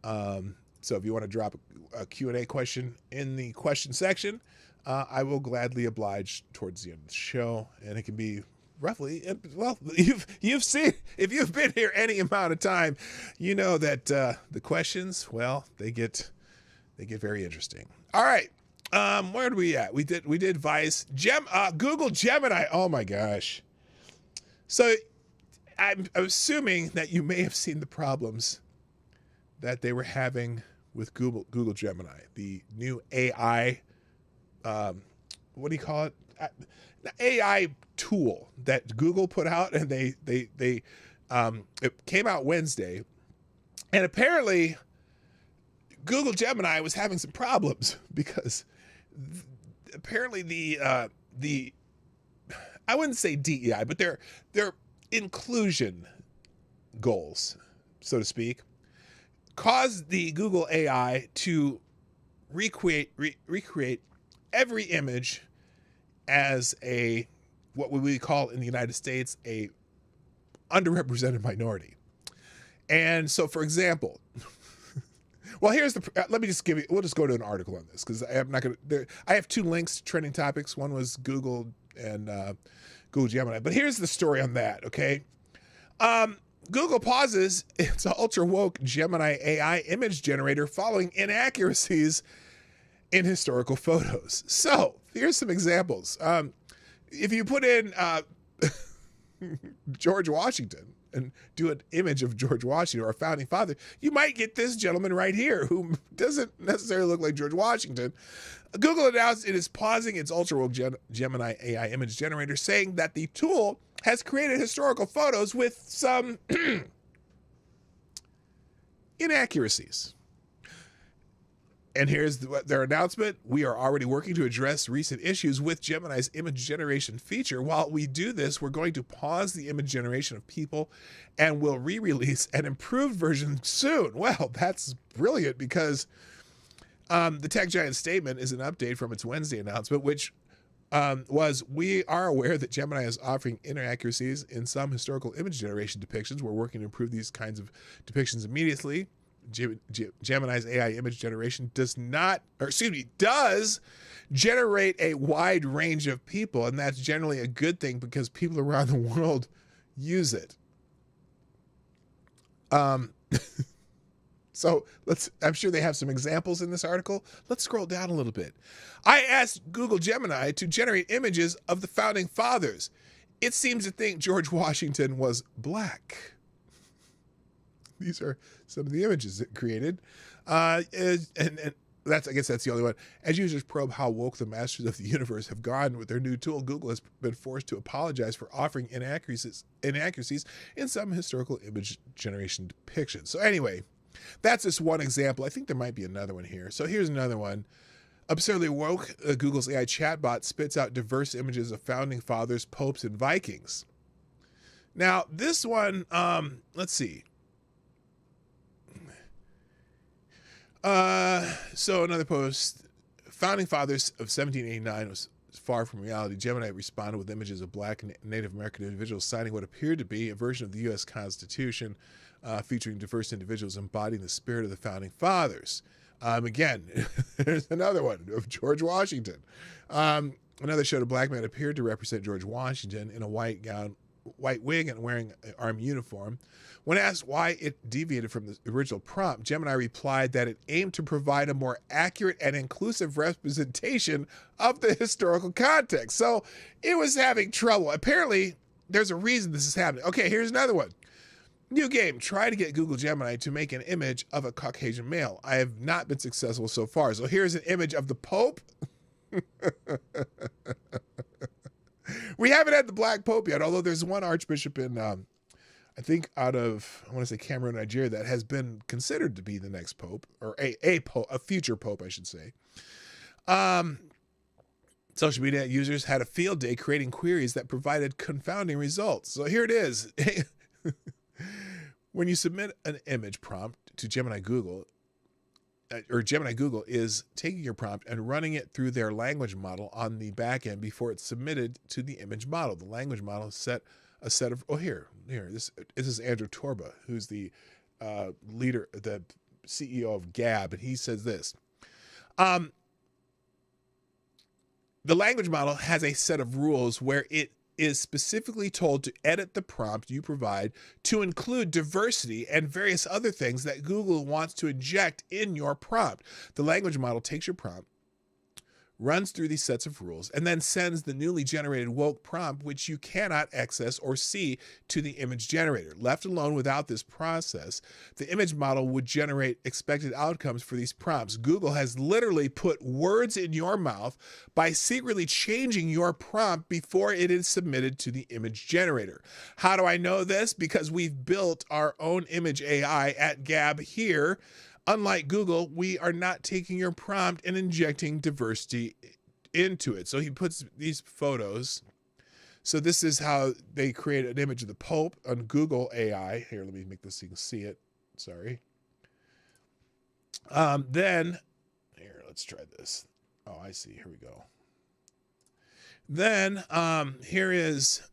So if you want to drop a Q&A question in the question section, I will gladly oblige towards the end of the show. And it can be roughly, well, you've seen, if you've been here any amount of time, you know that the questions, well, they get very interesting. All right, where are we at? We did Vice, Google Gemini. Oh my gosh. So I'm assuming that you may have seen the problems that they were having with Google Gemini, the new AI. What do you call it? The AI tool that Google put out, and it came out Wednesday, and apparently Google Gemini was having some problems because apparently the I wouldn't say DEI, but their inclusion goals, so to speak, caused the Google AI to recreate every image as a, what we call in the United States, a underrepresented minority. And so, for example, well, here's the, let me just give you, we'll just go to an article on this because I'm not going to, I have two links to trending topics. One was Google and Google Gemini, but here's the story on that, okay? Google pauses its ultra woke Gemini AI image generator following inaccuracies in historical photos. So here's some examples. If you put in George Washington and do an image of George Washington, our founding father, you might get this gentleman right here who doesn't necessarily look like George Washington. Google announced it is pausing its ultra woke Gemini AI image generator, saying that the tool has created historical photos with some inaccuracies. And here's their announcement. We are already working to address recent issues with Gemini's image generation feature. While we do this, we're going to pause the image generation of people and will re-release an improved version soon. Well, that's brilliant because the tech giant statement is an update from its Wednesday announcement, which was, we are aware that Gemini is offering inaccuracies in some historical image generation depictions. We're working to improve these kinds of depictions immediately. Gemini's AI image generation does generate a wide range of people, and that's generally a good thing because people around the world use it. So I'm sure they have some examples in this article. Let's scroll down a little bit. I asked Google Gemini to generate images of the founding fathers. It seems to think George Washington was black. These are some of the images it created. And that's, I guess that's the only one. As users probe how woke the masters of the universe have gone with their new tool, Google has been forced to apologize for offering inaccuracies in some historical image generation depictions. So anyway, that's just one example. I think there might be another one here. So here's another one. Absurdly woke, Google's AI chatbot spits out diverse images of founding fathers, popes, and Vikings. Now, this one, let's see. So another post, founding fathers of 1789 was far from reality. Gemini responded with images of black and Native American individuals signing what appeared to be a version of the U.S. Constitution, featuring diverse individuals embodying the spirit of the founding fathers. Again, there's another one of George Washington. Another showed a black man appeared to represent George Washington in a white gown, white wig, and wearing an army uniform. When asked why it deviated from the original prompt, Gemini replied that it aimed to provide a more accurate and inclusive representation of the historical context. So it was having trouble. Apparently, there's a reason this is happening. Okay, here's another one. New game. Try to get Google Gemini to make an image of a Caucasian male. I have not been successful so far. So here's an image of the Pope. We haven't had the Black Pope yet, although there's one archbishop in, I think out of, I want to say Cameroon, Nigeria, that has been considered to be the next Pope, or a future Pope, I should say. Social media users had a field day creating queries that provided confounding results. So here it is. When you submit an image prompt to Gemini Google, or Gemini Google is taking your prompt and running it through their language model on the back end before it's submitted to the image model. The language model set a set of, this is Andrew Torba, who's the leader, the CEO of Gab, and he says this. The language model has a set of rules where it is specifically told to edit the prompt you provide to include diversity and various other things that Google wants to inject in your prompt. The language model takes your prompt, runs through these sets of rules, and then sends the newly generated woke prompt, which you cannot access or see, to the image generator. Left alone without this process, the image model would generate expected outcomes for these prompts. Google has literally put words in your mouth by secretly changing your prompt before it is submitted to the image generator. How do I know this? Because we've built our own image AI at Gab here. Unlike Google, we are not taking your prompt and injecting diversity into it. So he puts these photos. So this is how they create an image of the Pope on Google AI. Here, let me make this so you can see it. Sorry. Then here, let's try this. Oh, I see. Here we go. Then here is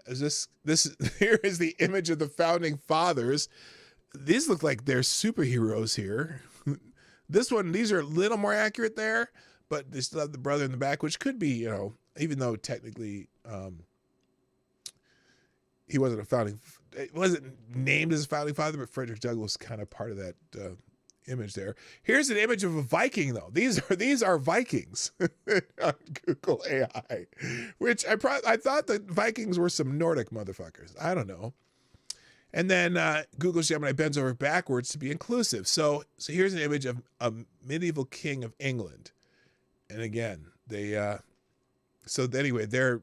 here is the image of the founding fathers. These look like they're superheroes here. This one, these are a little more accurate there, but they still have the brother in the back, which could be, even though technically he wasn't it wasn't named as a founding father, but Frederick Douglass was kind of part of that image there. Here's an image of a Viking, though. These are Vikings on Google AI, which I thought the Vikings were some Nordic motherfuckers. I don't know. And then Google Gemini bends over backwards to be inclusive. So here's an image of a medieval king of England. And again, anyway, their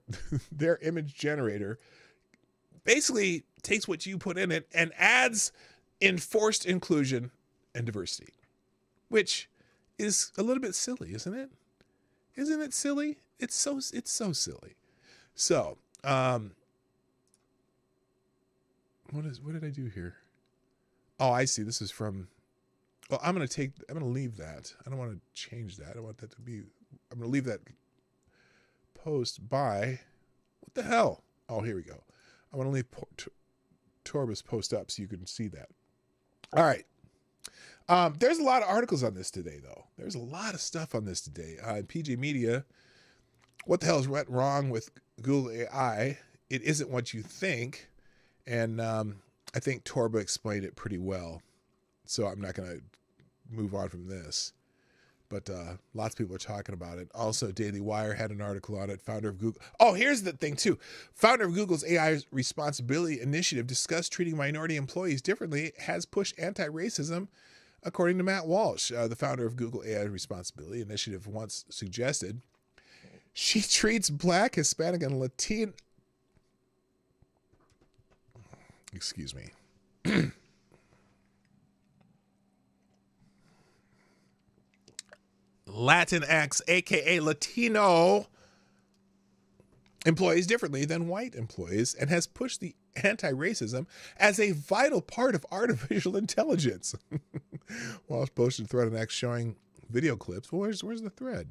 image generator basically takes what you put in it and adds enforced inclusion and diversity, which is a little bit silly, isn't it? Isn't it silly? It's so silly. So, what did I do here? Oh, I see. This is from, well, I'm going to leave that. I don't want to change that. I want that to be, I'm going to leave that post by, what the hell? Oh, here we go. I want to leave Torba's post up so you can see that. All right. There's a lot of articles on this today, though. There's a lot of stuff on this today. PJ Media, what the hell is wrong with Google AI? It isn't what you think. And I think Torba explained it pretty well. So I'm not going to move on from this. But lots of people are talking about it. Also, Daily Wire had an article on it. Founder of Google. Oh, here's the thing, too. Founder of Google's AI Responsibility Initiative discussed treating minority employees differently, has pushed anti-racism, according to Matt Walsh. The founder of Google AI Responsibility Initiative once suggested she treats Black, Hispanic, and Latino... Excuse me. Latinx, aka Latino employees differently than white employees, and has pushed the anti-racism as a vital part of artificial intelligence. Walsh posted a thread on X showing video clips. Well, where's the thread?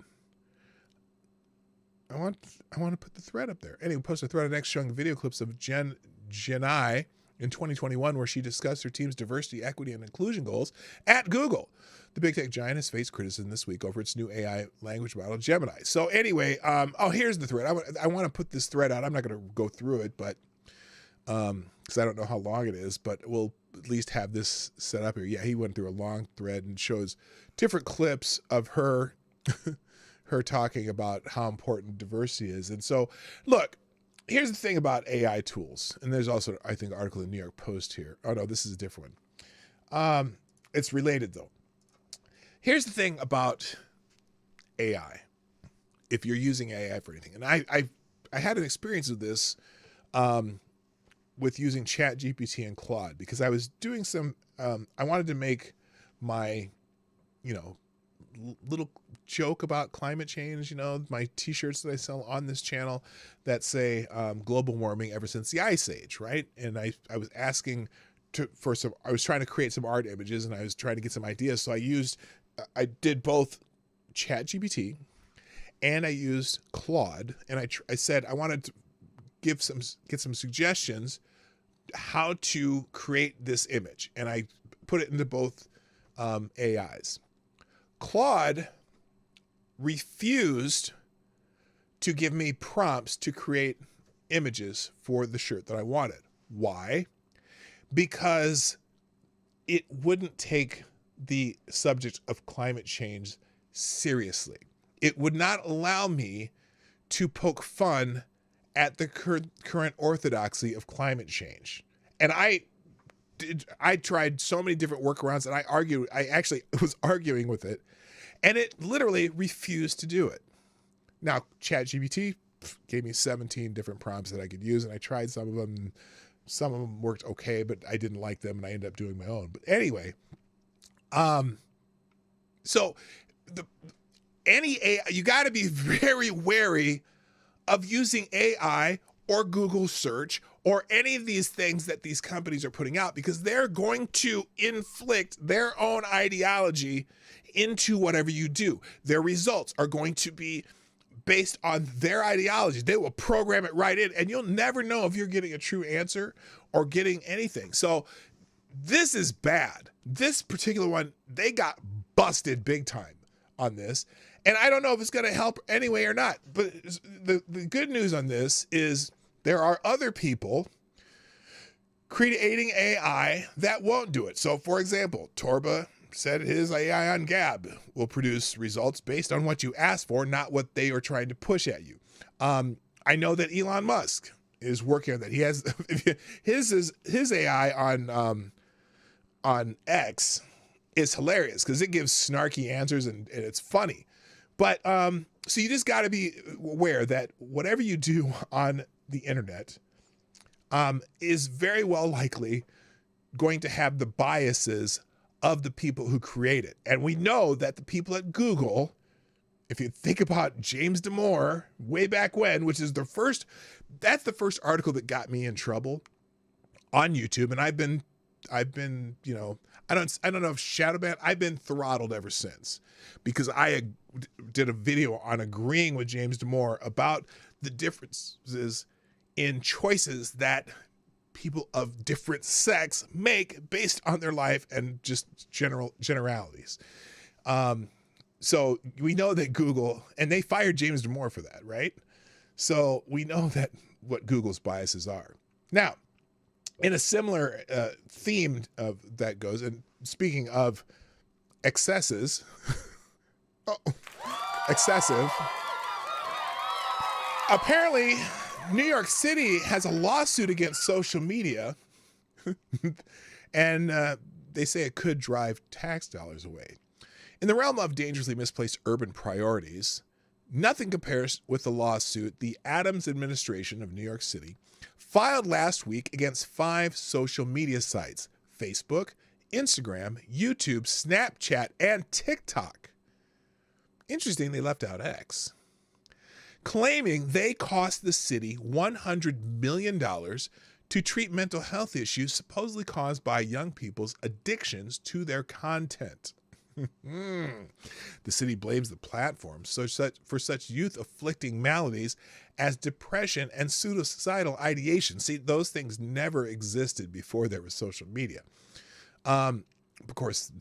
I want to put the thread up there. Anyway, posted a thread on X showing video clips of Jenai in 2021, where she discussed her team's diversity, equity, and inclusion goals at Google. The big tech giant has faced criticism this week over its new AI language model, Gemini. So anyway, here's the thread. I want to put this thread out. I'm not going to go through it, but because I don't know how long it is, but we'll at least have this set up here. Yeah, he went through a long thread and shows different clips of her, her talking about how important diversity is. And so, look, here's the thing about AI tools. And there's also, I think, an article in the New York Post here. Oh, no, this is a different one. It's related, though. Here's the thing about AI, if you're using AI for anything. And I had an experience with this with using ChatGPT and Claude, because I was doing some, I wanted to make my, little joke about climate change, my t-shirts that I sell on this channel that say global warming ever since the Ice Age, right? And I was asking I was trying to create some art images, and I was trying to get some ideas. So I did both ChatGPT and I used Claude, and I said I wanted to get some suggestions how to create this image, and I put it into both AIs. Claude refused to give me prompts to create images for the shirt that I wanted. Why? Because it wouldn't take the subject of climate change seriously. It would not allow me to poke fun at the current orthodoxy of climate change. And I tried so many different workarounds, and I actually was arguing with it, and it literally refused to do it. Now, ChatGPT gave me 17 different prompts that I could use, and I tried some of them, and some of them worked okay, but I didn't like them, and I ended up doing my own. But anyway, so any AI, you got to be very wary of using AI or Google search or any of these things that these companies are putting out, because they're going to inflict their own ideology into whatever you do. Their results are going to be based on their ideology. They will program it right in, and you'll never know if you're getting a true answer or getting anything. So this is bad. This particular one, they got busted big time on this. And I don't know if it's going to help anyway or not. But the good news on this is there are other people creating AI that won't do it. So, for example, Torba said his AI on Gab will produce results based on what you ask for, not what they are trying to push at you. I know that Elon Musk is working on that. He has his AI on X is hilarious because it gives snarky answers and it's funny. But so you just got to be aware that whatever you do on the internet is very well likely going to have the biases of the people who create it. And we know that the people at Google, if you think about James Damore way back when, which is that's the first article that got me in trouble on YouTube. And I've been, you know, I don't know if shadow banned. I've been throttled ever since because I did a video on agreeing with James Damore about the differences in choices that people of different sex make based on their life and just generalities. So we know that Google, and they fired James Damore for that, right? So we know that what Google's biases are. Now, in a similar theme of that goes, and speaking of excesses, excessive, apparently New York City has a lawsuit against social media, and they say it could drive tax dollars away. In the realm of dangerously misplaced urban priorities, nothing compares with the lawsuit the Adams administration of New York City filed last week against 5 social media sites: Facebook, Instagram, YouTube, Snapchat, and TikTok. Interesting, they left out X. Claiming they cost the city $100 million to treat mental health issues supposedly caused by young people's addictions to their content. The city blames the platforms for such youth-afflicting maladies as depression and suicidal ideation. See, those things never existed before there was social media. Of course,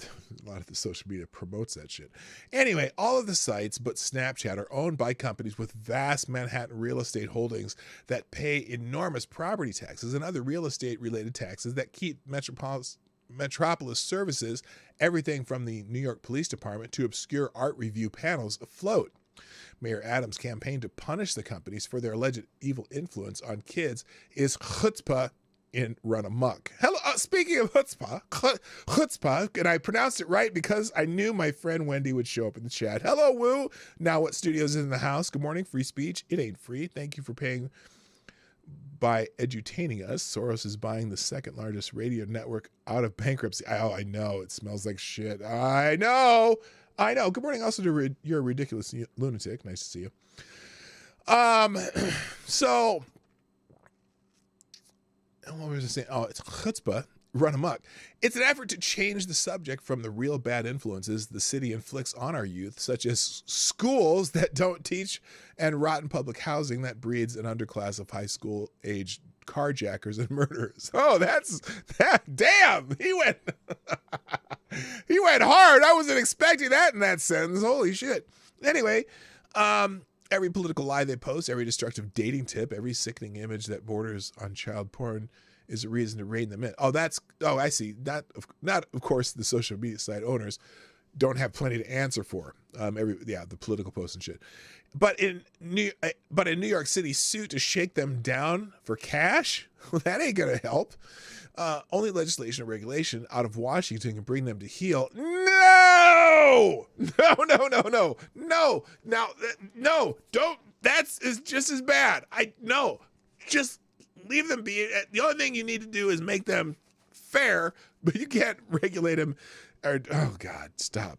a lot of the social media promotes that shit. Anyway, all of the sites but Snapchat are owned by companies with vast Manhattan real estate holdings that pay enormous property taxes and other real estate-related taxes that keep Metropolis services, everything from the New York Police Department to obscure art review panels, afloat. Mayor Adams' campaign to punish the companies for their alleged evil influence on kids is chutzpah in run amok. Hello, speaking of chutzpah, and I pronounced it right because I knew my friend Wendy would show up in the chat. Hello, Woo. Now What Studios is in the house. Good morning. Free speech. It ain't free. Thank you for paying by edutaining us. Soros is buying the second largest radio network out of bankruptcy. Oh, I know. It smells like shit. I know. Good morning also to You're a Ridiculous Lunatic. Nice to see you. So, what was I saying? Oh, it's chutzpah, run amok. It's an effort to change the subject from the real bad influences the city inflicts on our youth, such as schools that don't teach and rotten public housing that breeds an underclass of high school aged carjackers and murderers. Oh, damn, he went hard. I wasn't expecting that in that sentence. Holy shit. Anyway, every political lie they post, every destructive dating tip, every sickening image that borders on child porn is a reason to rein them in. I see. Not of course the social media site owners don't have plenty to answer for. The political posts and shit. But in New York City's suit to shake them down for cash, well, that ain't gonna help. Only legislation or regulation out of Washington can bring them to heel. No. Now, don't. Is just as bad. Just leave them be. The only thing you need to do is make them fair, but you can't regulate them Oh God, stop.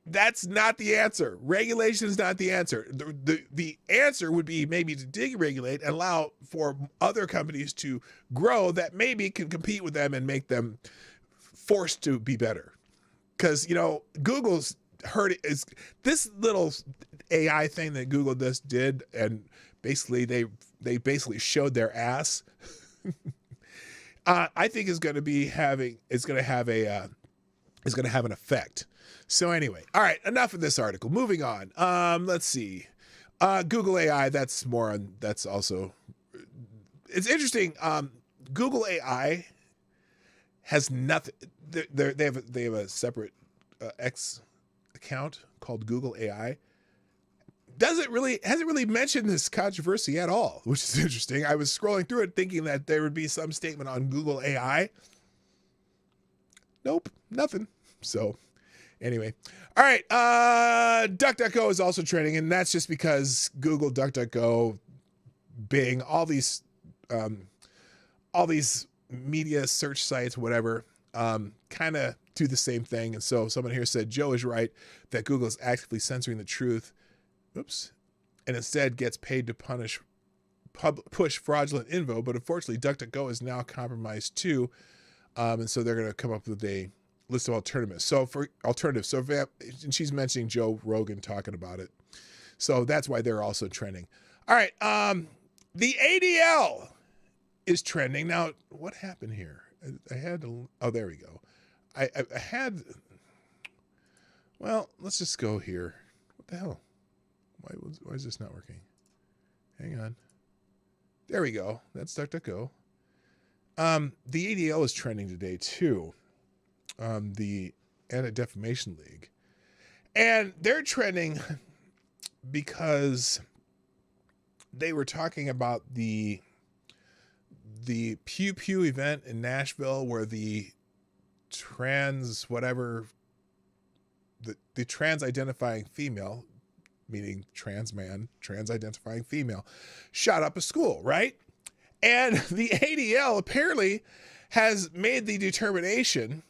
That's not the answer. Regulation is not the answer. The answer would be maybe to deregulate and allow for other companies to grow that maybe can compete with them and make them forced to be better. Because, Google's heard is this little AI thing that Google just did, and basically they basically showed their ass. I think is going to have an effect. So anyway, all right, enough of this article. Moving on. Let's see. Google AI. That's also. It's interesting. Google AI has nothing. They have a separate X account called Google AI. Hasn't really mentioned this controversy at all, which is interesting. I was scrolling through it thinking that there would be some statement on Google AI. Nope, nothing. So anyway, all right. DuckDuckGo is also trending, and that's just because Google, DuckDuckGo, Bing, all these media search sites, whatever, kind of do the same thing. And so someone here said, Joe is right that Google is actively censoring the truth. Oops. And instead gets paid to push fraudulent info. But unfortunately, DuckDuckGo is now compromised too. And so they're going to come up with a list of alternatives. And she's mentioning Joe Rogan talking about it. So that's why they're also trending. All right. The ADL is trending. Now, what happened here? There we go. Well, let's just go here. What the hell? Why is this not working? Hang on. There we go. That's DuckDuckGo. The ADL is trending today too. The Anti-Defamation League. And they're trending because they were talking about the Pew Pew event in Nashville where the trans identifying female, meaning trans man, trans identifying female, shot up a school, right? And the ADL apparently has made the determination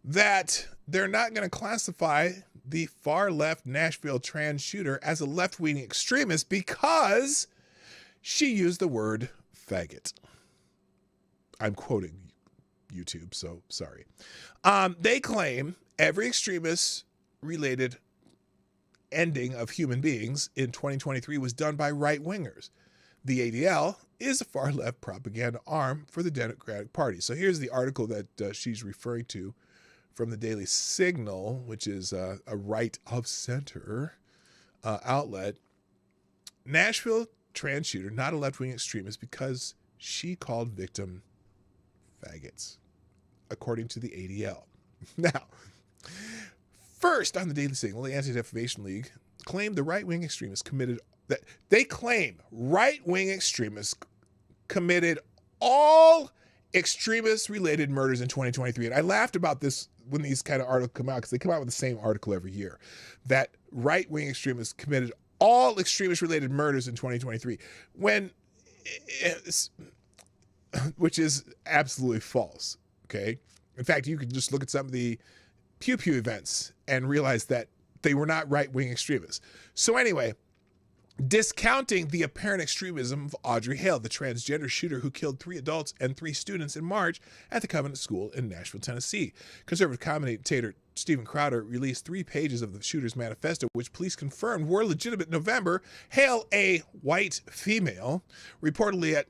that they're not going to classify the far left Nashville trans shooter as a left-wing extremist because she used the word faggot. I'm quoting YouTube, so sorry. They claim every extremist-related ending of human beings in 2023 was done by right-wingers. The ADL is a far-left propaganda arm for the Democratic Party. So here's the article that she's referring to from the Daily Signal, which is a right-of-center outlet. Nashville trans shooter, not a left-wing extremist, because she called victim faggots, according to the ADL. Now, first on the Daily Signal, the Anti-Defamation League claimed the right-wing extremists committed all extremist-related murders in 2023. And I laughed about this when these kind of articles come out, because they come out with the same article every year, that right-wing extremists committed all extremist-related murders in 2023, which is absolutely false, okay? In fact, you can just look at some of the Pew Pew events and realize that they were not right-wing extremists. So anyway, discounting the apparent extremism of Audrey Hale, the transgender shooter who killed 3 adults and 3 students in March at the Covenant School in Nashville, Tennessee. Conservative commentator Stephen Crowder released 3 pages of the shooter's manifesto, which police confirmed were legitimate in November. Hale, a white female, reportedly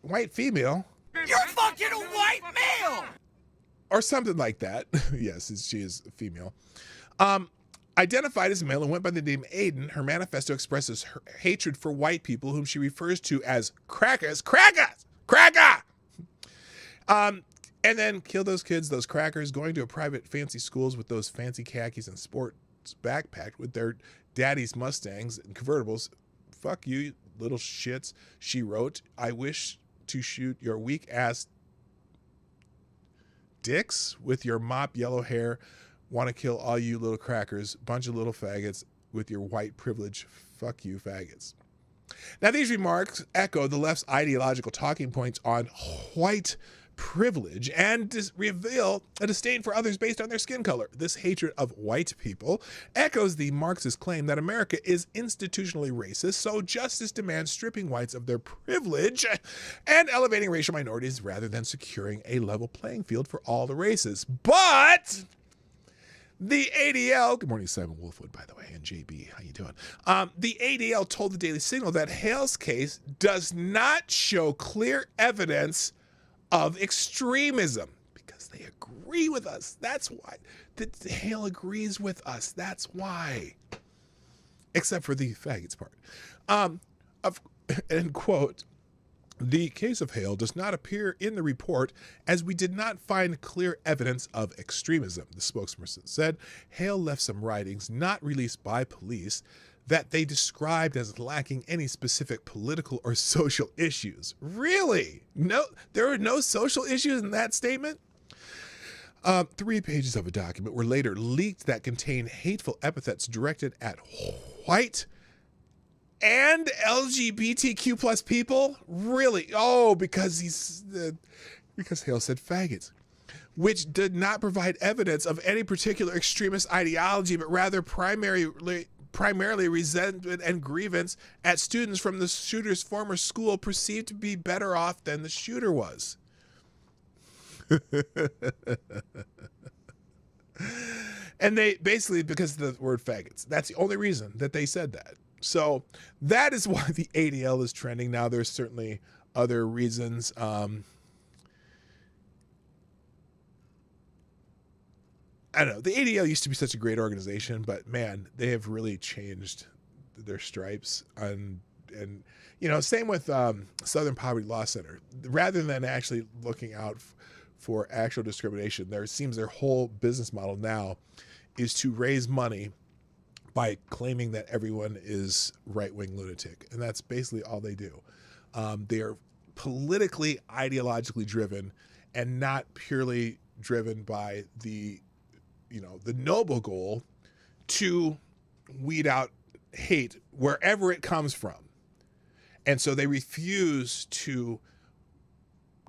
white female? You're fucking a white male! Or something like that. Yes, she is a female. Identified as male and went by the name Aiden, her manifesto expresses her hatred for white people, whom she refers to as crackers. And then kill those kids, those crackers, going to a private fancy schools with those fancy khakis and sports backpacked with their daddy's Mustangs and convertibles. Fuck you, little shits, she wrote. I wish to shoot your weak ass dicks with your mop yellow hair. Want to kill all you little crackers, bunch of little faggots with your white privilege. Fuck you, faggots. Now, these remarks echo the left's ideological talking points on white privilege and reveal a disdain for others based on their skin color. This hatred of white people echoes the Marxist claim that America is institutionally racist, so justice demands stripping whites of their privilege and elevating racial minorities rather than securing a level playing field for all the races. But the ADL, good morning, Simon Wolfwood, by the way, and JB, how you doing? The ADL told the Daily Signal that Hale's case does not show clear evidence of extremism because they agree with us. That's why. Hale agrees with us. That's why. Except for the faggots part. End quote. The case of Hale does not appear in the report as we did not find clear evidence of extremism, the spokesperson said. Hale left some writings not released by police that they described as lacking any specific political or social issues. Really? No, there are no social issues in that statement? 3 pages of a document were later leaked that contained hateful epithets directed at white and LGBTQ plus people? Really? Oh, because because Hale said faggots, which did not provide evidence of any particular extremist ideology, but rather primarily resentment and grievance at students from the shooter's former school perceived to be better off than the shooter was. And they basically, because of the word faggots, that's the only reason that they said that. So that is why the ADL is trending. Now, there's certainly other reasons. I don't know. The ADL used to be such a great organization, but man, they have really changed their stripes. And you know, same with Southern Poverty Law Center. Rather than actually looking out for actual discrimination, there seems their whole business model now is to raise money by claiming that everyone is right-wing lunatic. And that's basically all they do. They are politically, ideologically driven and not purely driven by the noble goal to weed out hate wherever it comes from. And so they refuse to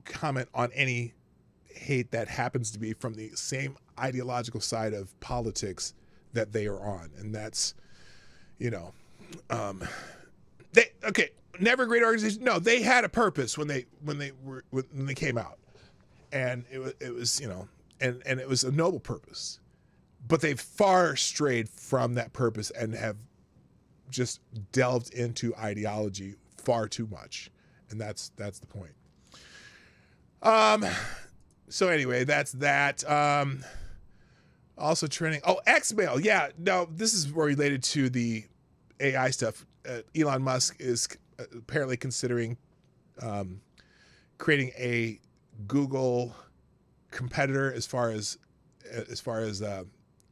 comment on any hate that happens to be from the same ideological side of politics that they are on. And that's, never a great organization. No, they had a purpose when they came out, and it was and it was a noble purpose, but they've far strayed from that purpose and have just delved into ideology far too much. And that's the point. So anyway, that's that. Also trending. Oh, Xmail. Yeah. No, this is more related to the AI stuff. Elon Musk is apparently considering creating a Google competitor as far as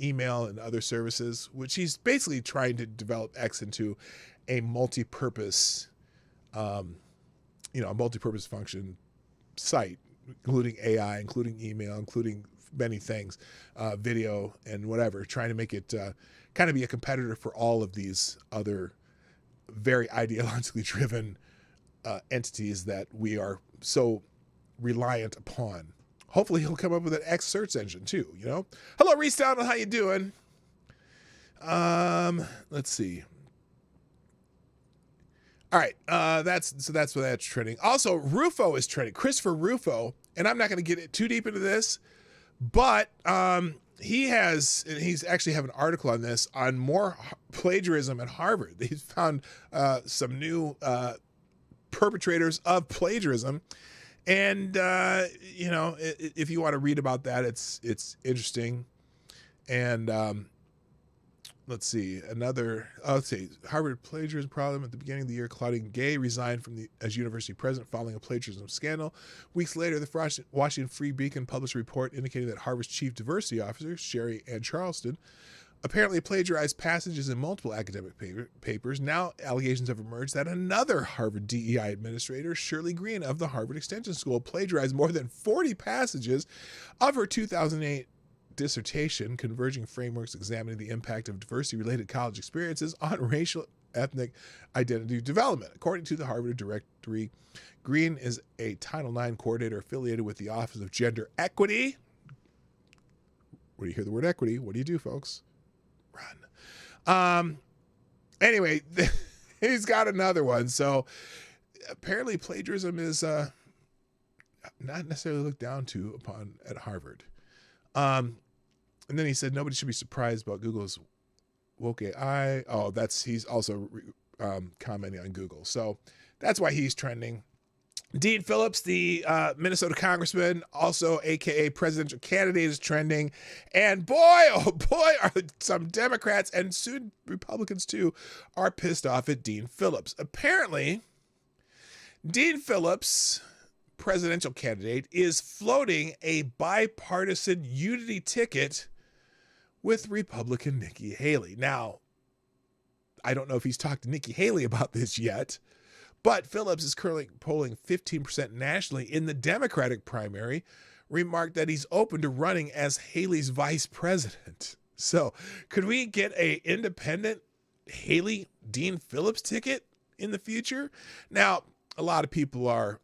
email and other services, which he's basically trying to develop X into a multi-purpose, a multi-purpose function site, including AI, including email, including many things, video and whatever, trying to make it kind of be a competitor for all of these other very ideologically driven entities that we are so reliant upon. Hopefully he'll come up with an X search engine too, Hello, Reese Downhill, how you doing? Let's see. All right, that's what that's trending. Also, Rufo is trending. Christopher Rufo, and I'm not going to get too deep into this, but he's actually have an article on this, on more plagiarism at Harvard. He's found some new perpetrators of plagiarism. And, if you want to read about that, it's interesting. And let's see, Harvard plagiarism problem at the beginning of the year. Claudine Gay resigned as university president following a plagiarism scandal. Weeks later, the Washington Free Beacon published a report indicating that Harvard's chief diversity officer, Sherry Ann Charleston, apparently plagiarized passages in multiple academic papers. Now allegations have emerged that another Harvard DEI administrator, Shirley Green of the Harvard Extension School, plagiarized more than 40 passages of her 2008 dissertation, Converging Frameworks Examining the Impact of Diversity-Related College Experiences on Racial ethnic identity development. According to the Harvard Directory, Green is a Title IX coordinator affiliated with the Office of Gender Equity. When you hear the word equity, what do you do, folks? Run. Anyway, he's got another one. So apparently plagiarism is not necessarily looked down to upon at Harvard. And then he said nobody should be surprised about Google's woke AI. Oh, he's also commenting on Google. So that's why he's trending. Dean Phillips, the Minnesota congressman, also AKA presidential candidate, is trending. And boy, oh boy, are some Democrats and soon Republicans too are pissed off at Dean Phillips. Apparently, Dean Phillips, presidential candidate, is floating a bipartisan unity ticket with Republican Nikki Haley. Now, I don't know if he's talked to Nikki Haley about this yet, but Phillips is currently polling 15% nationally in the Democratic primary, remarked that he's open to running as Haley's vice president. So could we get a independent Haley Dean Phillips ticket in the future? Now, a lot of people are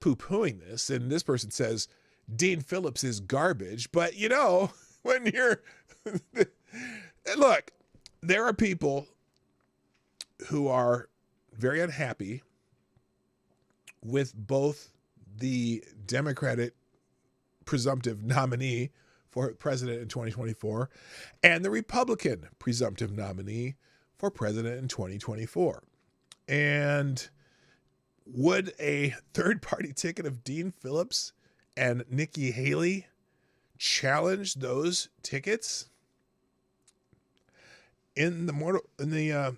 poo-pooing this, and this person says Dean Phillips is garbage. But, you know, when you're... Look, there are people who are very unhappy with both the Democratic presumptive nominee for president in 2024 and the Republican presumptive nominee for president in 2024. And would a third-party ticket of Dean Phillips and Nikki Haley challenge those tickets? In the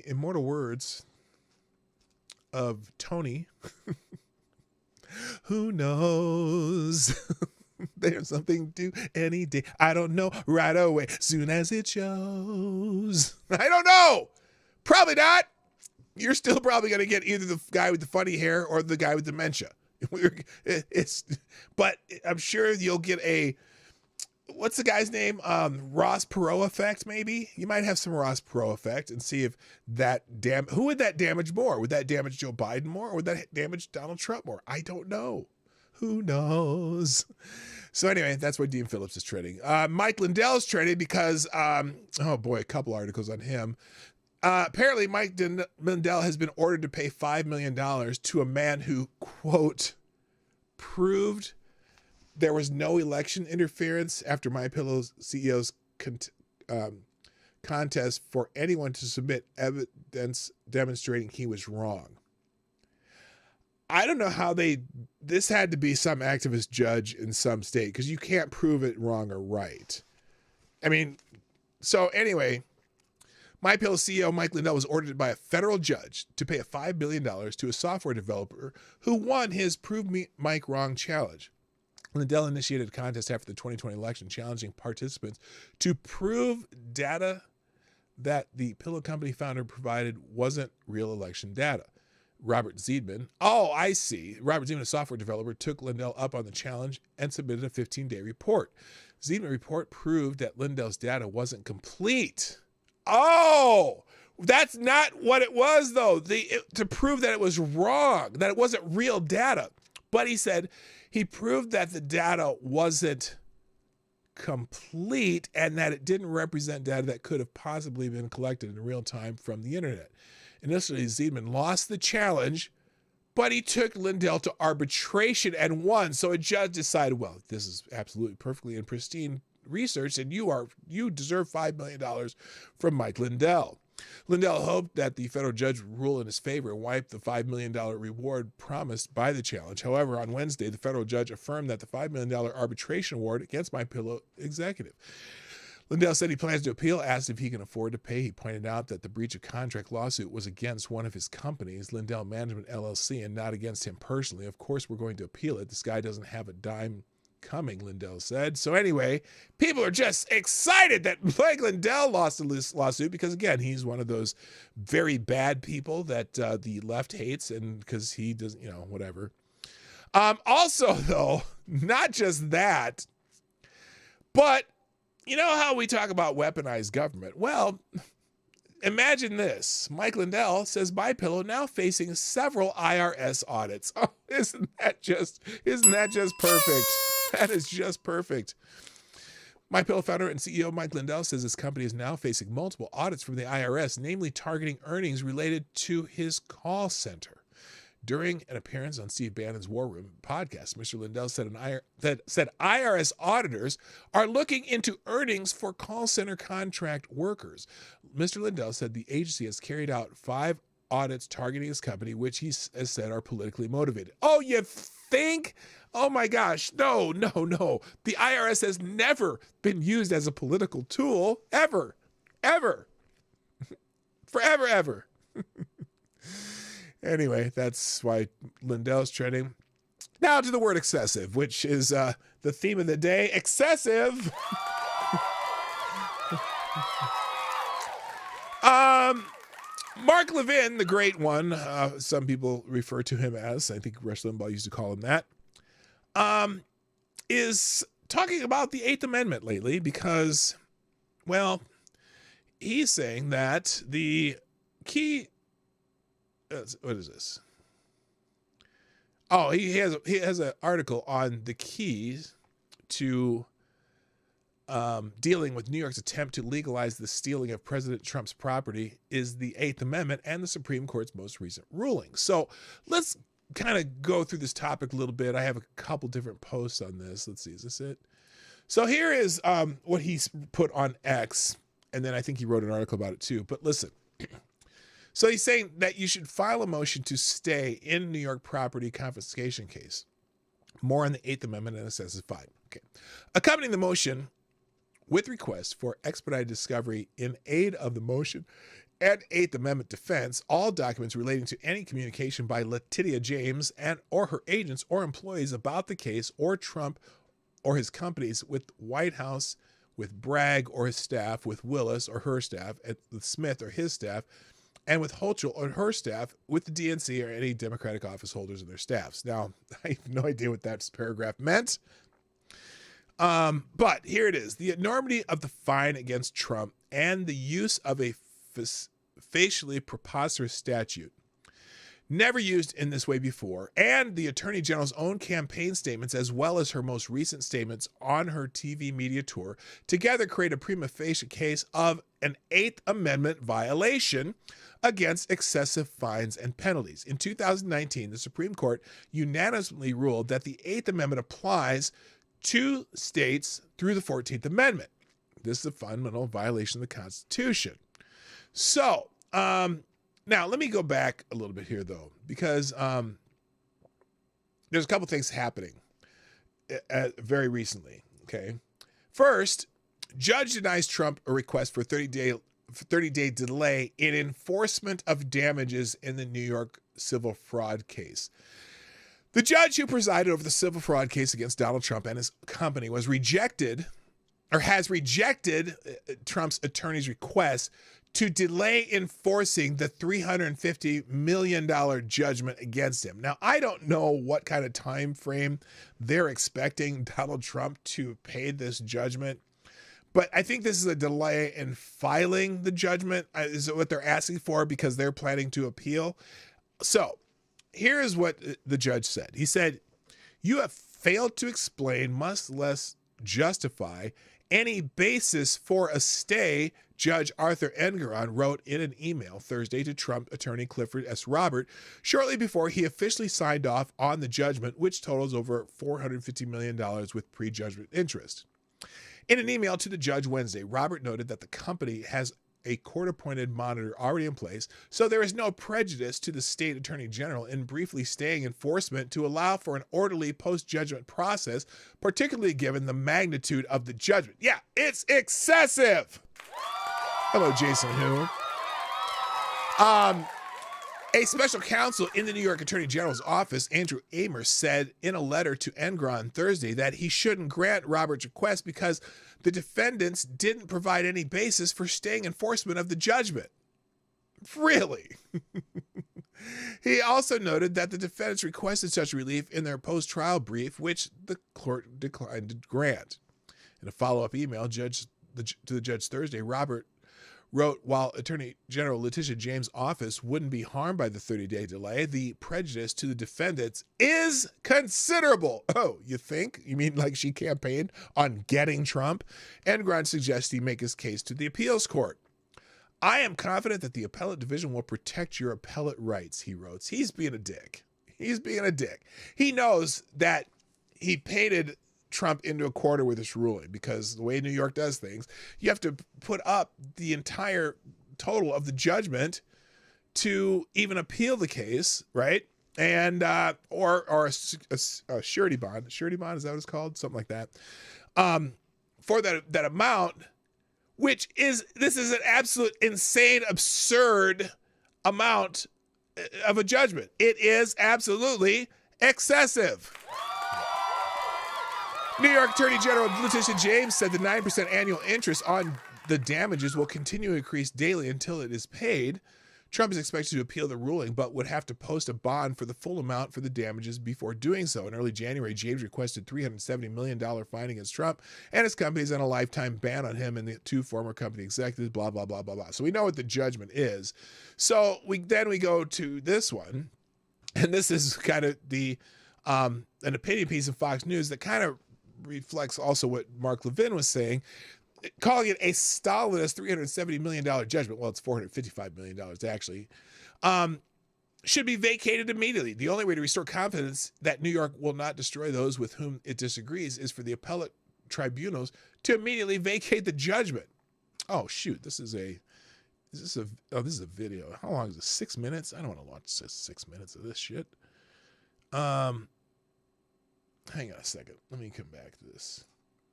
immortal words of Tony, who knows? There's something to any day. I don't know right away, soon as it shows. I don't know. Probably not. You're still probably going to get either the guy with the funny hair or the guy with dementia. But I'm sure you'll get a, what's the guy's name? Ross Perot effect, maybe? You might have some Ross Perot effect and see if that who would that damage more? Would that damage Joe Biden more, or would that damage Donald Trump more? I don't know. Who knows? So anyway, that's why Dean Phillips is trending. Mike Lindell is trending because, oh boy, a couple articles on him. Apparently, Mike Lindell has been ordered to pay $5 million to a man who, quote, proved there was no election interference after MyPillow's CEO's contest for anyone to submit evidence demonstrating he was wrong. I don't know how this had to be some activist judge in some state, because you can't prove it wrong or right. I mean, so anyway, MyPillow CEO Mike Lindell was ordered by a federal judge to pay $5 million to a software developer who won his Prove Me Mike Wrong challenge. Lindell initiated a contest after the 2020 election, challenging participants to prove data that the pillow company founder provided wasn't real election data. Robert Zeidman, Robert Zeidman, a software developer, took Lindell up on the challenge and submitted a 15-day report. Zeidman report proved that Lindell's data wasn't complete. Oh, that's not what it was, though. To prove that it was wrong, that it wasn't real data. But he said he proved that the data wasn't complete and that it didn't represent data that could have possibly been collected in real time from the internet. Initially, Zeidman lost the challenge, but he took Lindell to arbitration and won. So a judge decided, well, this is absolutely perfectly and pristine research, and you deserve $5 million from Mike Lindell. Lindell hoped that the federal judge would rule in his favor and wipe the $5 million reward promised by the challenge. However, on Wednesday, the federal judge affirmed that the $5 million arbitration award against MyPillow executive. Lindell said he plans to appeal, asked if he can afford to pay. He pointed out that the breach of contract lawsuit was against one of his companies, Lindell Management LLC, and not against him personally. Of course, we're going to appeal it. This guy doesn't have a dime coming, Lindell said. So anyway, people are just excited that Mike Lindell lost this lawsuit because, again, he's one of those very bad people that the left hates, and because he doesn't, whatever. Also, though, not just that, but you know how we talk about weaponized government? Well, imagine this. Mike Lindell says MyPillow now facing several IRS audits. Oh, isn't that just perfect? That is just perfect. MyPillow founder and CEO Mike Lindell says his company is now facing multiple audits from the IRS, namely targeting earnings related to his call center. During an appearance on Steve Bannon's War Room podcast, Mr. Lindell said IRS auditors are looking into earnings for call center contract workers. Mr. Lindell said the agency has carried out 5 audits targeting his company, which he has said are politically motivated. Oh, you think? Oh my gosh, no. The IRS has never been used as a political tool, ever. Forever, ever. Anyway, that's why Lindell's trending. Now to the word excessive, which is the theme of the day. Excessive. Mark Levin, the great one, some people refer to him as, I think Rush Limbaugh used to call him that, is talking about the 8th Amendment lately because, well, he's saying that the key... what is this? Oh, he has an article on the keys to dealing with New York's attempt to legalize the stealing of President Trump's property is the 8th Amendment and the Supreme Court's most recent ruling. So let's kind of go through this topic a little bit. I have a couple different posts on this. Let's see, is this it? So here is what he's put on X, and then I think he wrote an article about it too. But listen. So he's saying that you should file a motion to stay in New York property confiscation case. More on the 8th Amendment and excessive fine. Okay. Accompanying the motion with request for expedited discovery in aid of the motion and 8th Amendment defense, all documents relating to any communication by Letitia James and or her agents or employees about the case or Trump or his companies with White House, with Bragg or his staff, with Willis or her staff, with Smith or his staff, and with Hochul or her staff, with the DNC or any Democratic office holders and their staffs. Now, I have no idea what that paragraph meant. But here it is. The enormity of the fine against Trump and the use of a facially preposterous statute never used in this way before, and the Attorney General's own campaign statements, as well as her most recent statements on her TV media tour, together create a prima facie case of an 8th Amendment violation against excessive fines and penalties. In 2019, the Supreme Court unanimously ruled that the 8th Amendment applies to states through the 14th Amendment. This is a fundamental violation of the Constitution. So, now, let me go back a little bit here, though, because there's a couple things happening very recently, okay? First, judge denies Trump a request for 30-day delay in enforcement of damages in the New York civil fraud case. The judge who presided over the civil fraud case against Donald Trump and his company has rejected Trump's attorney's request to delay enforcing the $350 million judgment against him. Now, I don't know what kind of time frame they're expecting Donald Trump to pay this judgment, but I think this is a delay in filing the judgment. Is what they're asking for because they're planning to appeal. So here is what the judge said. He said, "You have failed to explain, much less justify, any basis for a stay," Judge Arthur Engeron wrote in an email Thursday to Trump attorney Clifford S. Robert shortly before he officially signed off on the judgment, which totals over $450 million with prejudgment interest. In an email to the judge Wednesday, Robert noted that the company has a court-appointed monitor already in place, so there is no prejudice to the state attorney general in briefly staying enforcement to allow for an orderly post-judgment process, particularly given the magnitude of the judgment. Yeah, it's excessive. Hello, Jason Who. A special counsel in the New York Attorney General's office, Andrew Amer, said in a letter to Engeron Thursday that he shouldn't grant Robert's request because the defendants didn't provide any basis for staying enforcement of the judgment. Really? He also noted that the defendants requested such relief in their post-trial brief, which the court declined to grant. In a follow-up email to the judge Thursday, Robert wrote, while Attorney General Letitia James' office wouldn't be harmed by the 30-day delay, the prejudice to the defendants is considerable. Oh, you think? You mean like she campaigned on getting Trump? Engram suggests he make his case to the appeals court. I am confident that the appellate division will protect your appellate rights, he wrote. He's being a dick. He's being a dick. He knows that he painted Trump into a corner with this ruling because the way New York does things, you have to put up the entire total of the judgment to even appeal the case, right? And or a surety bond. Surety bond, is that what it's called? Something like that. For that amount, this is an absolute insane, absurd amount of a judgment. It is absolutely excessive. New York Attorney General Letitia James said the 9% annual interest on the damages will continue to increase daily until it is paid. Trump is expected to appeal the ruling, but would have to post a bond for the full amount for the damages before doing so. In early January, James requested $370 million fine against Trump and his companies and a lifetime ban on him and the two former company executives, blah, blah, blah, blah, blah. So we know what the judgment is. So we go to this one, and this is kind of an opinion piece of Fox News that kind of reflects also what Mark Levin was saying, calling it a Stalinist $370 million judgment. Well, it's $455 million actually. Should be vacated immediately. The only way to restore confidence that New York will not destroy those with whom it disagrees is for the appellate tribunals to immediately vacate the judgment. Oh shoot, this is a video. How long is this? 6 minutes? I don't want to watch 6 minutes of this shit. Hang on a second. Let me come back to this.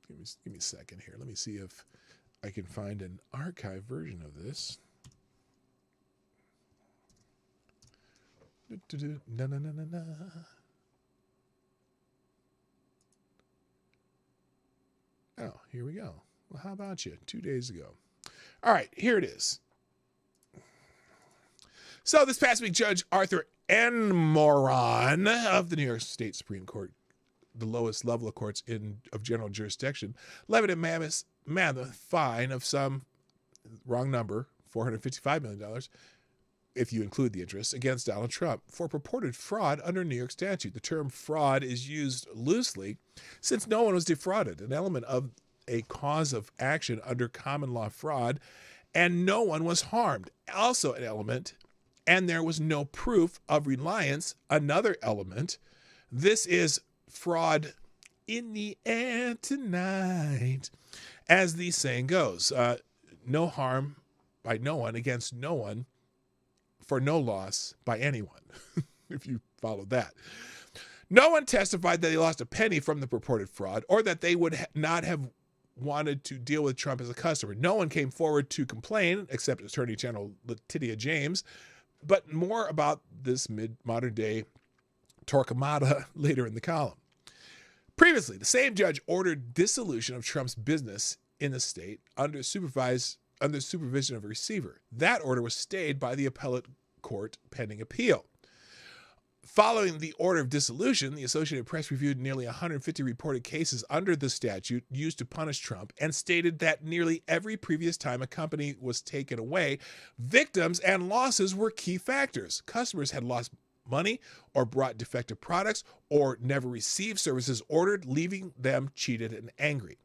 Give me a second here. Let me see if I can find an archive version of this. Na, na, na, na, na. Oh, here we go. Well, how about you? 2 days ago. All right, here it is. So this past week, Judge Arthur Enmoron of the New York State Supreme Court, the lowest level of courts of general jurisdiction, levied a mammoth fine of some, wrong number, $455 million, if you include the interest, against Donald Trump for purported fraud under New York statute. The term fraud is used loosely since no one was defrauded, an element of a cause of action under common law fraud, and no one was harmed. Also an element, and there was no proof of reliance, another element. This is fraud in the air tonight. As the saying goes, no harm by no one against no one for no loss by anyone, if you follow that. No one testified that they lost a penny from the purported fraud or that they would not have wanted to deal with Trump as a customer. No one came forward to complain except Attorney General Letitia James, but more about this mid-modern day Torquemada later in the column. Previously, the same judge ordered dissolution of Trump's business in the state under supervision of a receiver. That order was stayed by the appellate court pending appeal. Following the order of dissolution, the Associated Press reviewed nearly 150 reported cases under the statute used to punish Trump and stated that nearly every previous time a company was taken away, victims and losses were key factors. Customers had lost money or brought defective products or never received services ordered, leaving them cheated and angry.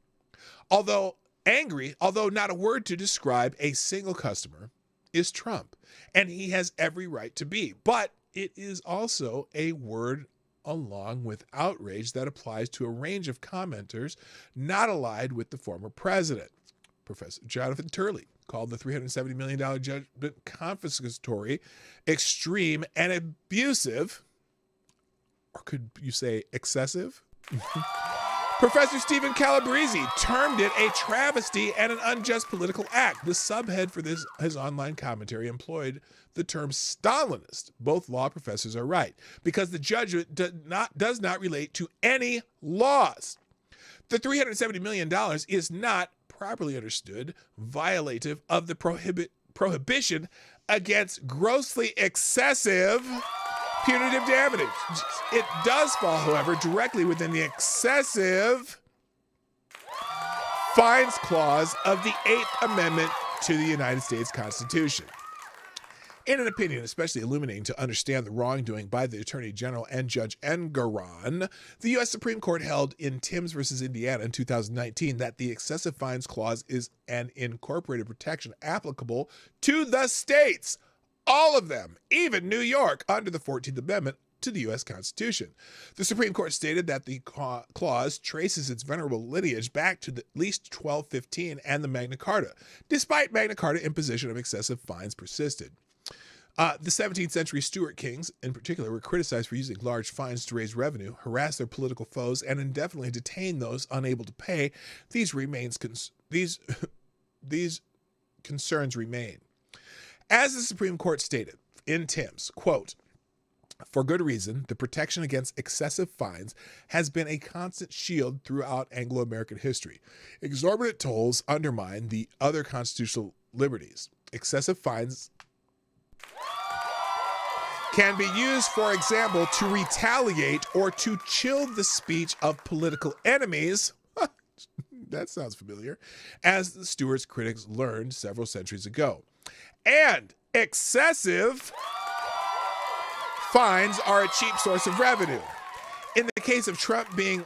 Although not a word to describe a single customer, is Trump, and he has every right to be. But it is also a word along with outrage that applies to a range of commenters not allied with the former president. Professor Jonathan Turley called the $370 million judgment confiscatory, extreme, and abusive, or could you say excessive? Professor Stephen Calabrese termed it a travesty and an unjust political act. The subhead for his online commentary employed the term Stalinist. Both law professors are right, because the judgment does not relate to any laws. The $370 million is not, properly understood, violative of the prohibition against grossly excessive punitive damage. It does fall, however, directly within the excessive fines clause of the 8th Amendment to the United States Constitution. In an opinion especially illuminating to understand the wrongdoing by the Attorney General and Judge Engoron, the U.S. Supreme Court held in Timms v. Indiana in 2019 that the excessive fines clause is an incorporated protection applicable to the states, all of them, even New York, under the 14th Amendment to the U.S. Constitution. The Supreme Court stated that the clause traces its venerable lineage back to at least 1215 and the Magna Carta, despite Magna Carta imposition of excessive fines persisted. The 17th century Stuart kings, in particular, were criticized for using large fines to raise revenue, harass their political foes, and indefinitely detain those unable to pay. These concerns remain. As the Supreme Court stated in Timms, quote, "For good reason, the protection against excessive fines has been a constant shield throughout Anglo-American history. Exorbitant tolls undermine the other constitutional liberties. Excessive fines can be used, for example, to retaliate or to chill the speech of political enemies." That sounds familiar. As the Stuart's critics learned several centuries ago. And excessive fines are a cheap source of revenue. In the case of Trump being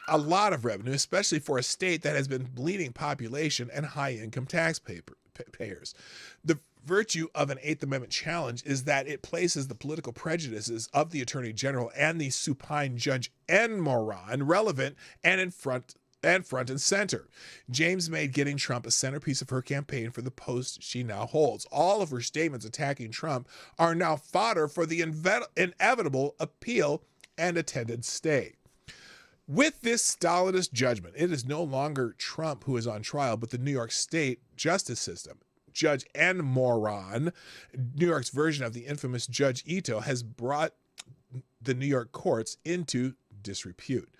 a lot of revenue, especially for a state that has been bleeding population and high-income taxpayers. The virtue of an Eighth Amendment challenge is that it places the political prejudices of the Attorney General and the supine Judge Engoron relevant and front and center. James made getting Trump a centerpiece of her campaign for the post she now holds. All of her statements attacking Trump are now fodder for the inevitable appeal and attendant stay. With this Stalinist judgment, it is no longer Trump who is on trial, but the New York State justice system. Judge Engoron, New York's version of the infamous Judge Ito, has brought the New York courts into disrepute.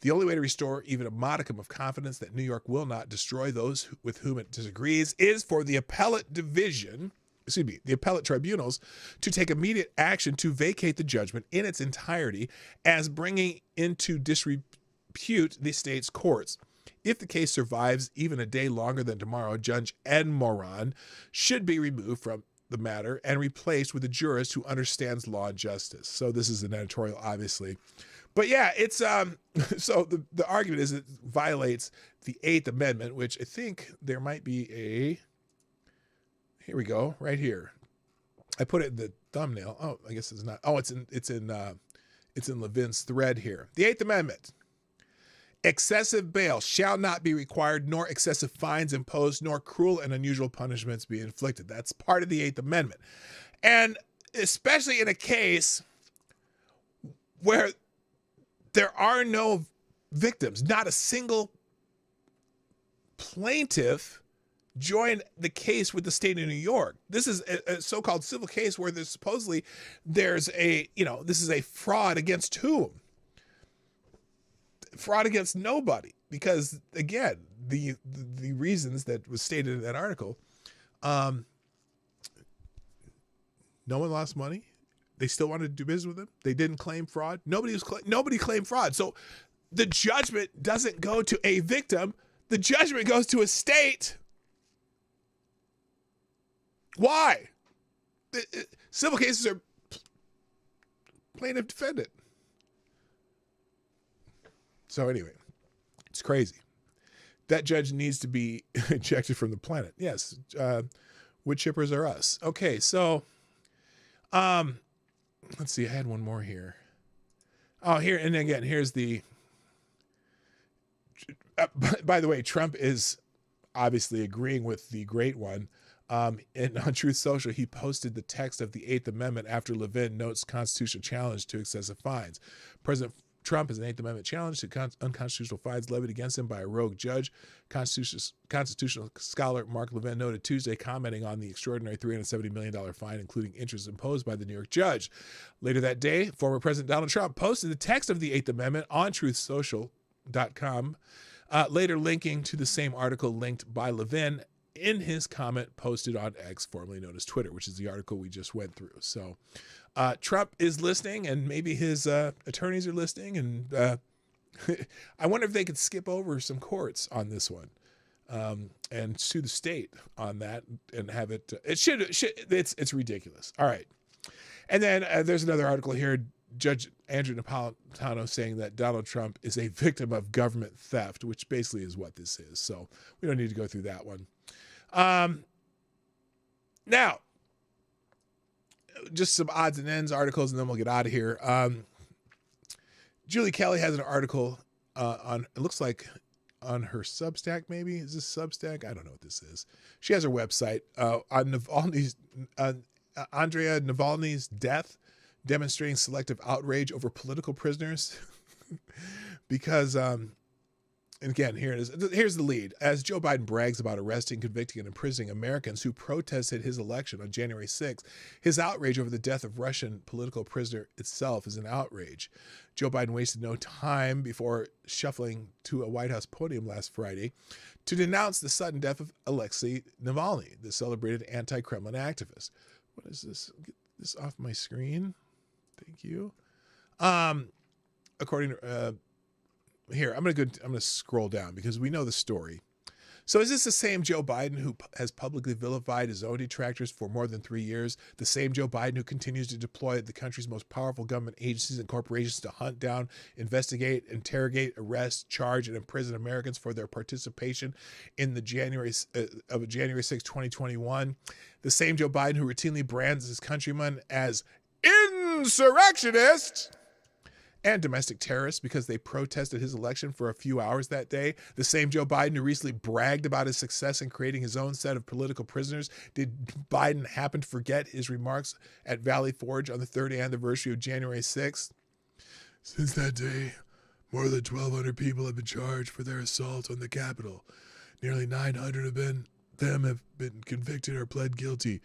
The only way to restore even a modicum of confidence that New York will not destroy those with whom it disagrees is for the appellate tribunals to take immediate action to vacate the judgment in its entirety as bringing into disrepute the state's courts. If the case survives even a day longer than tomorrow, Judge Engoron should be removed from the matter and replaced with a jurist who understands law and justice. So this is an editorial, obviously. But yeah, it's so the argument is it violates the Eighth Amendment, which I think there might be a, here we go, right here. I put it in the thumbnail. Oh, I guess it's not. Oh, it's in Levin's thread here. The Eighth Amendment. Excessive bail shall not be required, nor excessive fines imposed, nor cruel and unusual punishments be inflicted. That's part of the Eighth Amendment. And especially in a case where there are no victims, not a single plaintiff joined the case with the state of New York. This is a so-called civil case where there's this is a fraud against whom? Fraud against nobody, because again, the reasons that was stated in that article, no one lost money. They still wanted to do business with him. They didn't claim fraud. Nobody claimed fraud. So the judgment doesn't go to a victim. The judgment goes to a state. Why? Civil cases are plaintiff defendant. So anyway, it's crazy. That judge needs to be ejected from the planet. Yes, wood chippers are us. Okay, so let's see. I had one more here. Oh, here, and again, here's the. By the way, Trump is obviously agreeing with the great one. And on Truth Social, he posted the text of the Eighth Amendment after Levin notes constitutional challenge to excessive fines. President Trump has an Eighth Amendment challenge to unconstitutional fines levied against him by a rogue judge. Constitutional scholar Mark Levin noted Tuesday, commenting on the extraordinary $370 million fine, including interest imposed by the New York judge. Later that day, former President Donald Trump posted the text of the Eighth Amendment on truthsocial.com, later linking to the same article linked by Levin in his comment posted on X, formerly known as Twitter, which is the article we just went through. So Trump is listening, and maybe his attorneys are listening, and I wonder if they could skip over some courts on this one, and sue the state on that and have it. It's ridiculous. All right. And then there's another article here, Judge Andrew Napolitano saying that Donald Trump is a victim of government theft, which basically is what this is. So we don't need to go through that one. Now, just some odds and ends articles, and then we'll get out of here. Julie Kelly has an article on, it looks like on her Substack, maybe. Is this Substack? I don't know what this is. She has her website on Navalny's, Andrea Navalny's death, demonstrating selective outrage over political prisoners. Because, and again, here it is. Here's the lead. As Joe Biden brags about arresting, convicting, and imprisoning Americans who protested his election on January 6th, his outrage over the death of Russian political prisoner itself is an outrage. Joe Biden wasted no time before shuffling to a White House podium last Friday to denounce the sudden death of Alexei Navalny, the celebrated anti-Kremlin activist. What is this? Get this off my screen. Thank you. According to here, I'm gonna scroll down because we know the story. So is this the same Joe Biden who has publicly vilified his own detractors for more than 3 years? The same Joe Biden who continues to deploy the country's most powerful government agencies and corporations to hunt down, investigate, interrogate, arrest, charge, and imprison Americans for their participation in the January 6, 2021. The same Joe Biden who routinely brands his countrymen as insurrectionists and domestic terrorists because they protested his election for a few hours that day. The same Joe Biden who recently bragged about his success in creating his own set of political prisoners. Did Biden happen to forget his remarks at Valley Forge on the 30th anniversary of January 6th? Since that day, more than 1,200 people have been charged for their assault on the Capitol. Nearly 900 have been convicted or pled guilty.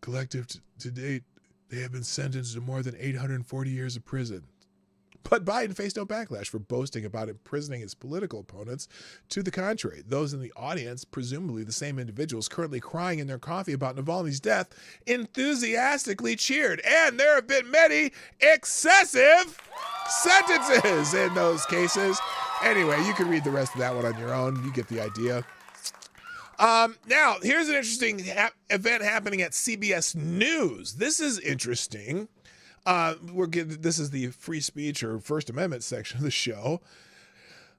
Collective to date, they have been sentenced to more than 840 years of prison. But Biden faced no backlash for boasting about imprisoning his political opponents. To the contrary, those in the audience, presumably the same individuals currently crying in their coffee about Navalny's death, enthusiastically cheered. And there have been many excessive sentences in those cases. Anyway, you can read the rest of that one on your own. You get the idea. Now, here's an interesting event happening at CBS News. This is interesting. This is the free speech or First Amendment section of the show.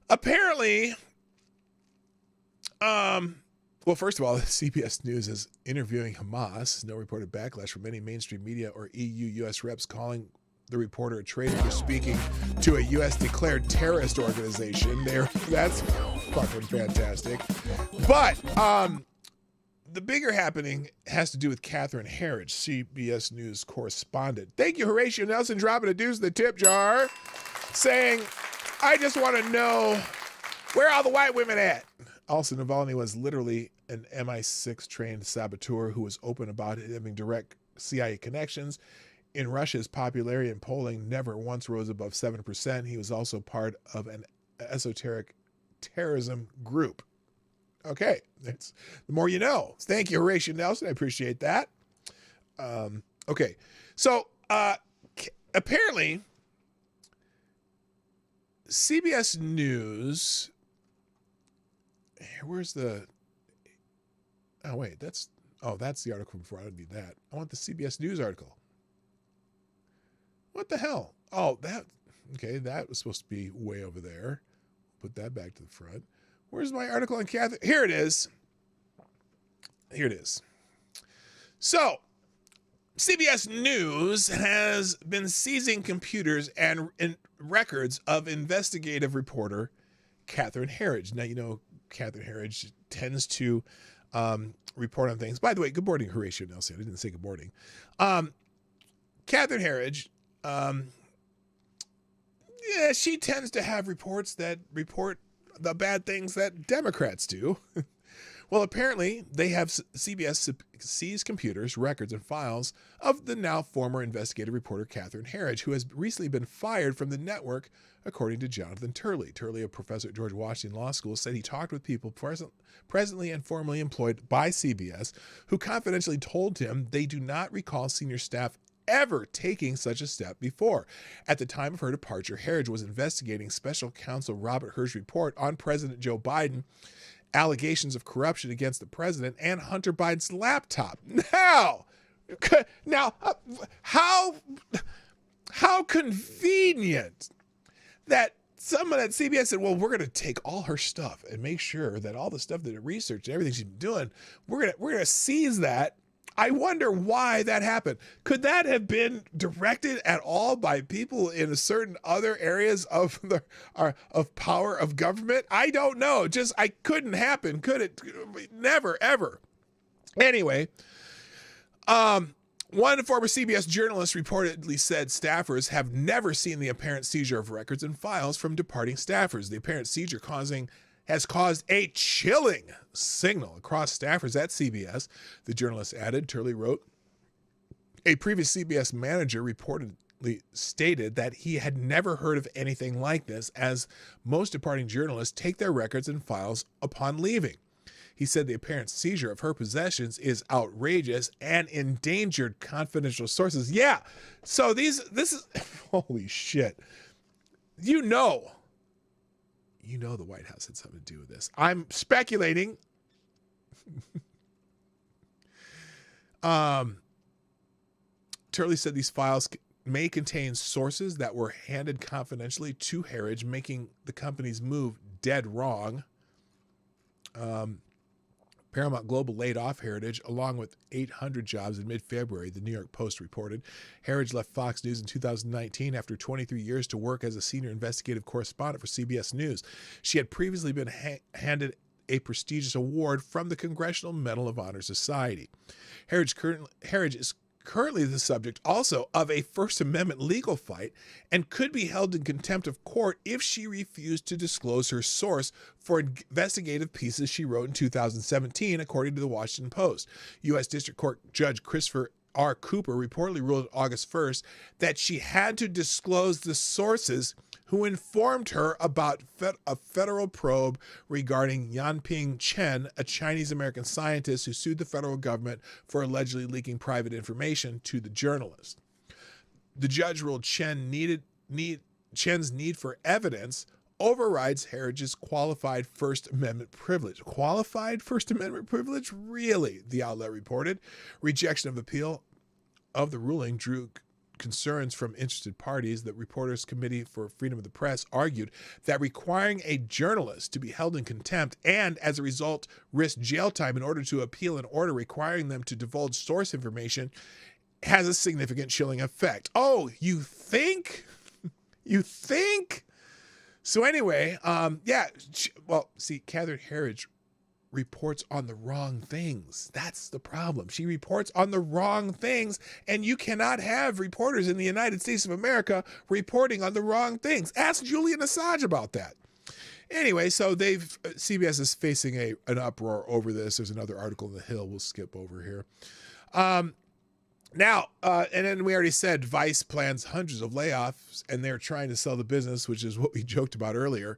Apparently, well, first of all, CBS News is interviewing Hamas. No reported backlash from any mainstream media or EU-US reps calling the reporter a traitor for speaking to a U.S. declared terrorist organization. That's fucking fantastic. But the bigger happening has to do with Catherine Herridge, CBS News correspondent. Thank you, Horatio Nelson, dropping a deuce in the tip jar, saying, I just want to know, where are all the white women at? Also, Navalny was literally an MI6 trained saboteur who was open about having direct CIA connections. In Russia, his popularity in polling never once rose above 7%. He was also part of an esoteric terrorism group. Okay, that's the more you know. Thank you, Horatio Nelson. I appreciate that. Okay, so apparently, CBS News. Where's the? Oh wait, that's the article before. I don't need that. I want the CBS News article. What the hell? Oh, that was supposed to be way over there. Put that back to the front. Where's my article on Catherine? Here it is. So, CBS News has been seizing computers and records of investigative reporter Catherine Herridge. Now, you know, Catherine Herridge tends to report on things. By the way, good morning, Horatio Nelson. I didn't say good morning. Catherine Herridge, she tends to have reports that report the bad things that Democrats do. Well, apparently they have CBS seized computers, records, and files of the now former investigative reporter Catherine Herridge, who has recently been fired from the network, according to Jonathan Turley. Turley, a professor at George Washington Law School, said he talked with people presently and formerly employed by CBS who confidentially told him they do not recall senior staff ever taking such a step before. At the time of her departure, Herridge was investigating special counsel Robert Hur's report on President Joe Biden, allegations of corruption against the president, and Hunter Biden's laptop. Now, how convenient that someone at CBS said, well, we're going to take all her stuff and make sure that all the stuff that it researched and everything she's been doing, we're going to seize that. I wonder why that happened. Could that have been directed at all by people in certain other areas of power of government? I don't know. I couldn't happen. Could it? Never, ever. Anyway, one former CBS journalist reportedly said staffers have never seen the apparent seizure of records and files from departing staffers. The apparent seizure has caused a chilling signal across staffers at CBS, the journalist added. Turley wrote, a previous CBS manager reportedly stated that he had never heard of anything like this, as most departing journalists take their records and files upon leaving. He said the apparent seizure of her possessions is outrageous and endangered confidential sources. Yeah, so this is, holy shit. You know the White House had something to do with this. I'm speculating. Turley said these files may contain sources that were handed confidentially to Herridge, making the company's move dead wrong. Paramount Global laid off Herridge along with 800 jobs in mid-February, the New York Post reported. Herridge left Fox News in 2019 after 23 years to work as a senior investigative correspondent for CBS News. She had previously been handed a prestigious award from the Congressional Medal of Honor Society. Herridge is currently the subject also of a First Amendment legal fight and could be held in contempt of court if she refused to disclose her source for investigative pieces she wrote in 2017, according to the Washington Post. U.S. District Court Judge Christopher R. Cooper reportedly ruled August 1st that she had to disclose the sources who informed her about a federal probe regarding Yanping Chen, a Chinese-American scientist who sued the federal government for allegedly leaking private information to the journalist. The judge ruled Chen's need for evidence overrides Herridge's qualified First Amendment privilege. Qualified First Amendment privilege? Really? The outlet reported. Rejection of appeal of the ruling drew concerns from interested parties. The Reporters Committee for Freedom of the Press argued that requiring a journalist to be held in contempt and, as a result, risk jail time in order to appeal an order requiring them to divulge source information has a significant chilling effect. Oh, you think? You think? So anyway, Catherine Herridge reports on the wrong things. That's the problem. She reports on the wrong things, and you cannot have reporters in the United States of America reporting on the wrong things. Ask Julian Assange about that. Anyway, so CBS is facing an uproar over this. There's another article in the Hill we'll skip over here. And then we already said Vice plans hundreds of layoffs, and they're trying to sell the business, which is what we joked about earlier.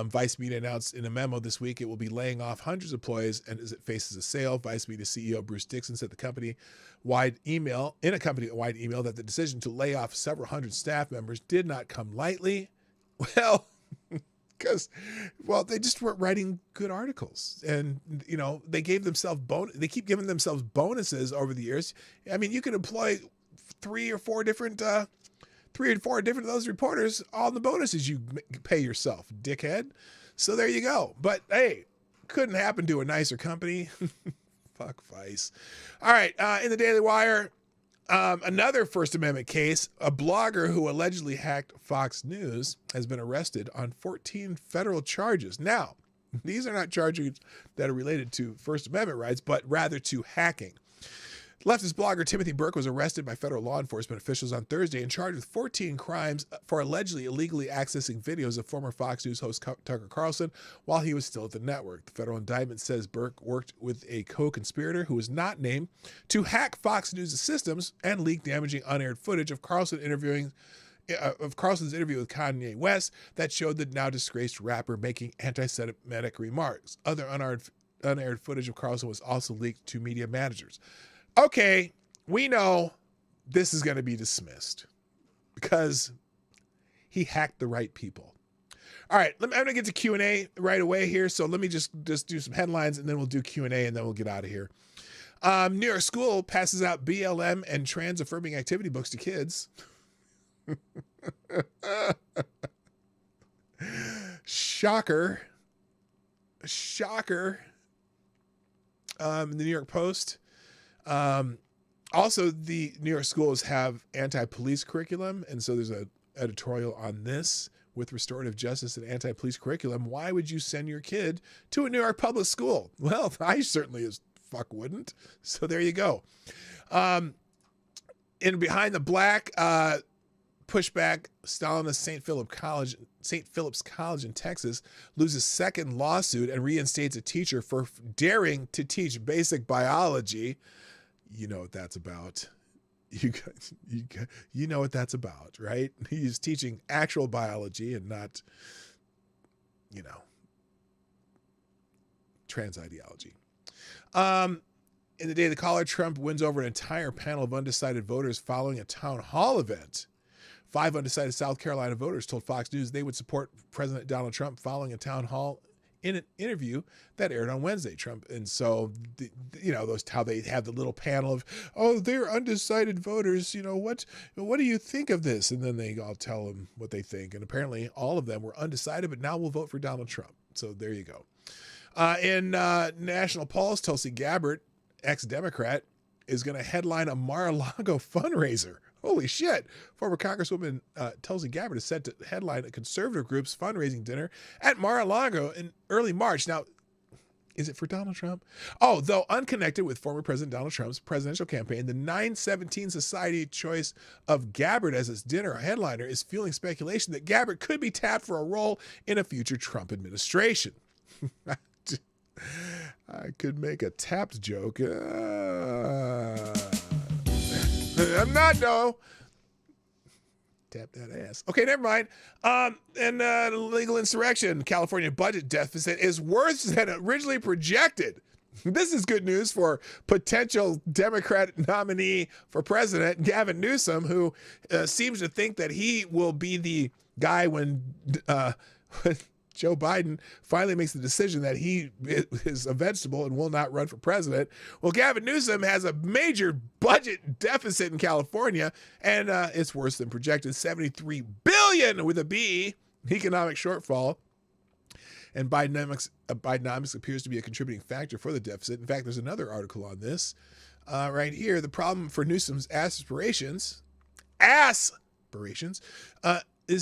Vice Media announced in a memo this week it will be laying off hundreds of employees and as it faces a sale. Vice Media CEO Bruce Dixon said in a company-wide email that the decision to lay off several hundred staff members did not come lightly. Well, because they just weren't writing good articles, and they keep giving themselves bonuses over the years. I mean, you can employ three or four different of those reporters on the bonuses you pay yourself, dickhead. So there you go. But hey, couldn't happen to a nicer company. Fuck Vice. All right, in the Daily Wire, another First Amendment case. A blogger who allegedly hacked Fox News has been arrested on 14 federal charges. Now, these are not charges that are related to First Amendment rights, but rather to hacking. Leftist blogger Timothy Burke was arrested by federal law enforcement officials on Thursday and charged with 14 crimes for allegedly illegally accessing videos of former Fox News host Tucker Carlson while he was still at the network. The federal indictment says Burke worked with a co-conspirator who was not named to hack Fox News' systems and leak damaging unaired footage of Carlson's interview with Kanye West that showed the now disgraced rapper making anti-Semitic remarks. Other unaired footage of Carlson was also leaked to media managers. Okay, we know this is going to be dismissed because he hacked the right people. All right, I'm going to get to Q&A right away here. So let me just do some headlines and then we'll do Q&A and then we'll get out of here. New York school passes out BLM and trans affirming activity books to kids. Shocker. The New York Post. Also, the New York schools have anti-police curriculum. And so there's an editorial on this with restorative justice and anti-police curriculum. Why would you send your kid to a New York public school? Well, I certainly as fuck wouldn't. So there you go. In Behind the Black, pushback, Stalinist St. Philip's College in Texas loses second lawsuit and reinstates a teacher for daring to teach basic biology. You know what that's about. You know what that's about, right? He's teaching actual biology and not, trans ideology. In the Daily Caller, Trump wins over an entire panel of undecided voters following a town hall event. 5 undecided South Carolina voters told Fox News they would support President Donald Trump following a town hall in an interview that aired on Wednesday. Trump, and so those how they have the little panel of, oh, they're undecided voters. What do you think of this? And then they all tell them what they think. And apparently, all of them were undecided, but now will vote for Donald Trump. So there you go. In National Pulse, Tulsi Gabbard, ex-Democrat, is going to headline a Mar-a-Lago fundraiser. Holy shit. Former Congresswoman Tulsi Gabbard is set to headline a conservative group's fundraising dinner at Mar-a-Lago in early March. Now, is it for Donald Trump? Oh, though unconnected with former President Donald Trump's presidential campaign, the 917 Society choice of Gabbard as its dinner headliner is fueling speculation that Gabbard could be tapped for a role in a future Trump administration. I could make a tapped joke. I'm not, no. Tap that ass. Okay, never mind. Legal insurrection. California budget deficit is worse than originally projected. This is good news for potential Democrat nominee for president, Gavin Newsom, who seems to think that he will be the guy when Joe Biden finally makes the decision that he is a vegetable and will not run for president. Well, Gavin Newsom has a major budget deficit in California, and it's worse than projected. $73 billion with a B economic shortfall. And Bidenomics appears to be a contributing factor for the deficit. In fact, there's another article on this right here. The problem for Newsom's aspirations is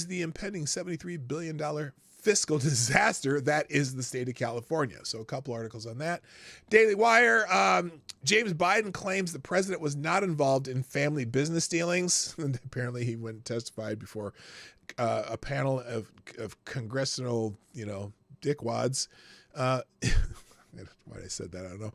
the impending $73 billion fiscal disaster that is the state of California. So a couple articles on that. Daily Wire, James Biden claims the president was not involved in family business dealings. And apparently he went and testified before a panel of congressional, dickwads. Why I said that, I don't know.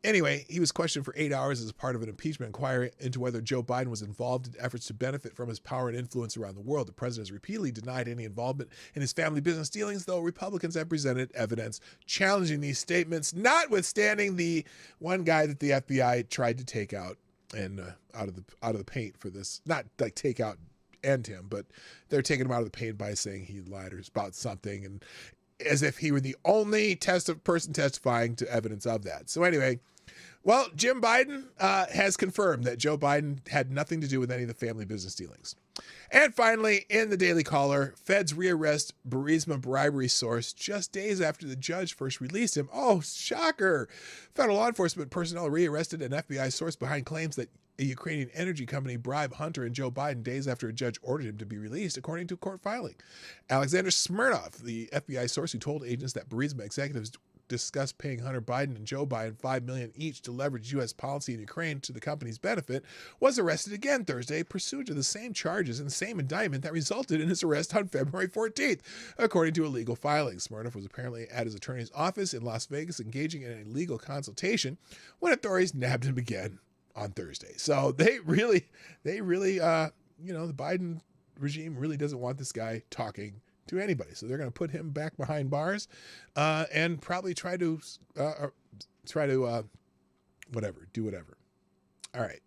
Anyway, he was questioned for 8 hours as part of an impeachment inquiry into whether Joe Biden was involved in efforts to benefit from his power and influence around the world. The president has repeatedly denied any involvement in his family business dealings, though Republicans have presented evidence challenging these statements, notwithstanding the one guy that the FBI tried to take out and out of the paint for this. Not like take out and him, but they're taking him out of the paint by saying he lied or about something, and as if he were the only person testifying to evidence of that. So anyway, well, Jim Biden has confirmed that Joe Biden had nothing to do with any of the family business dealings. And finally, in the Daily Caller, feds rearrest Burisma bribery source just days after the judge first released him. Oh, shocker. Federal law enforcement personnel rearrested an FBI source behind claims that a Ukrainian energy company bribed Hunter and Joe Biden days after a judge ordered him to be released, according to a court filing. Alexander Smirnov, the FBI source who told agents that Burisma executives discussed paying Hunter Biden and Joe Biden $5 million each to leverage U.S. policy in Ukraine to the company's benefit, was arrested again Thursday, pursuant to the same charges and same indictment that resulted in his arrest on February 14th, according to a legal filing. Smirnov was apparently at his attorney's office in Las Vegas engaging in a legal consultation when authorities nabbed him again on Thursday. So they really, the Biden regime really doesn't want this guy talking to anybody. So they're going to put him back behind bars and probably try to do whatever. All right.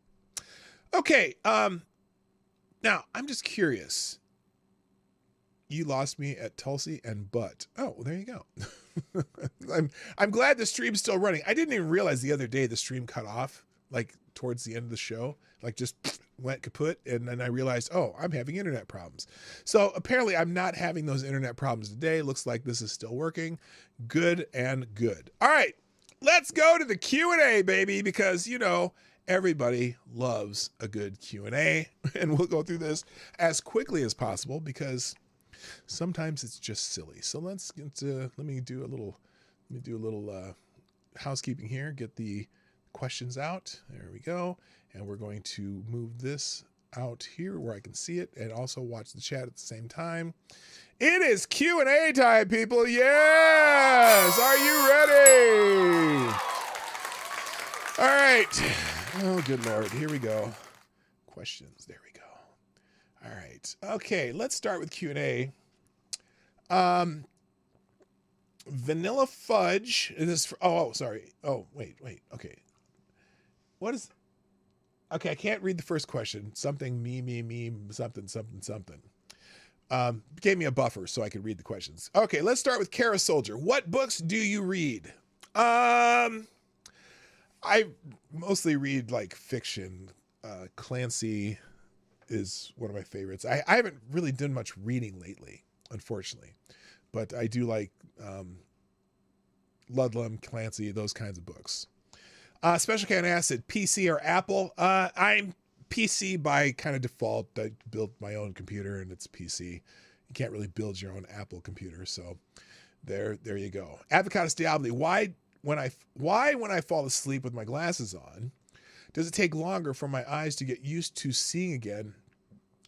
Okay. Now I'm just curious. You lost me at Tulsi and Butt. Oh, well, there you go. I'm glad the stream's still running. I didn't even realize the other day the stream cut off, like towards the end of the show, like just went kaput. And then I realized, oh, I'm having internet problems. So apparently I'm not having those internet problems today. Looks like this is still working. Good and good. All right, let's go to the Q&A, baby, because, you know, everybody loves a good Q&A. And we'll go through this as quickly as possible because sometimes it's just silly. So let's get let me do a little housekeeping here. Get the questions out. There we go. And we're going to move this out here where I can see it and also watch the chat at the same time. It is Q&A time, people. Yes. Are you ready? All right. Oh, good Lord. Here we go. Questions. There we go. All right. Okay, let's start with Q&A. Vanilla Fudge. Is this for, sorry. Oh, wait. Okay. What is... Okay, I can't read the first question. Something, me, something. Gave me a buffer so I could read the questions. Okay, let's start with Kara Soldier. What books do you read? I mostly read like fiction. Clancy is one of my favorites. I haven't really done much reading lately, unfortunately, but I do like Ludlum, Clancy, those kinds of books. Special Can Acid, PC or Apple? I'm PC by kind of default. I built my own computer and it's PC. You can't really build your own Apple computer, so there you go. Avocados Diablo, why when I fall asleep with my glasses on, does it take longer for my eyes to get used to seeing again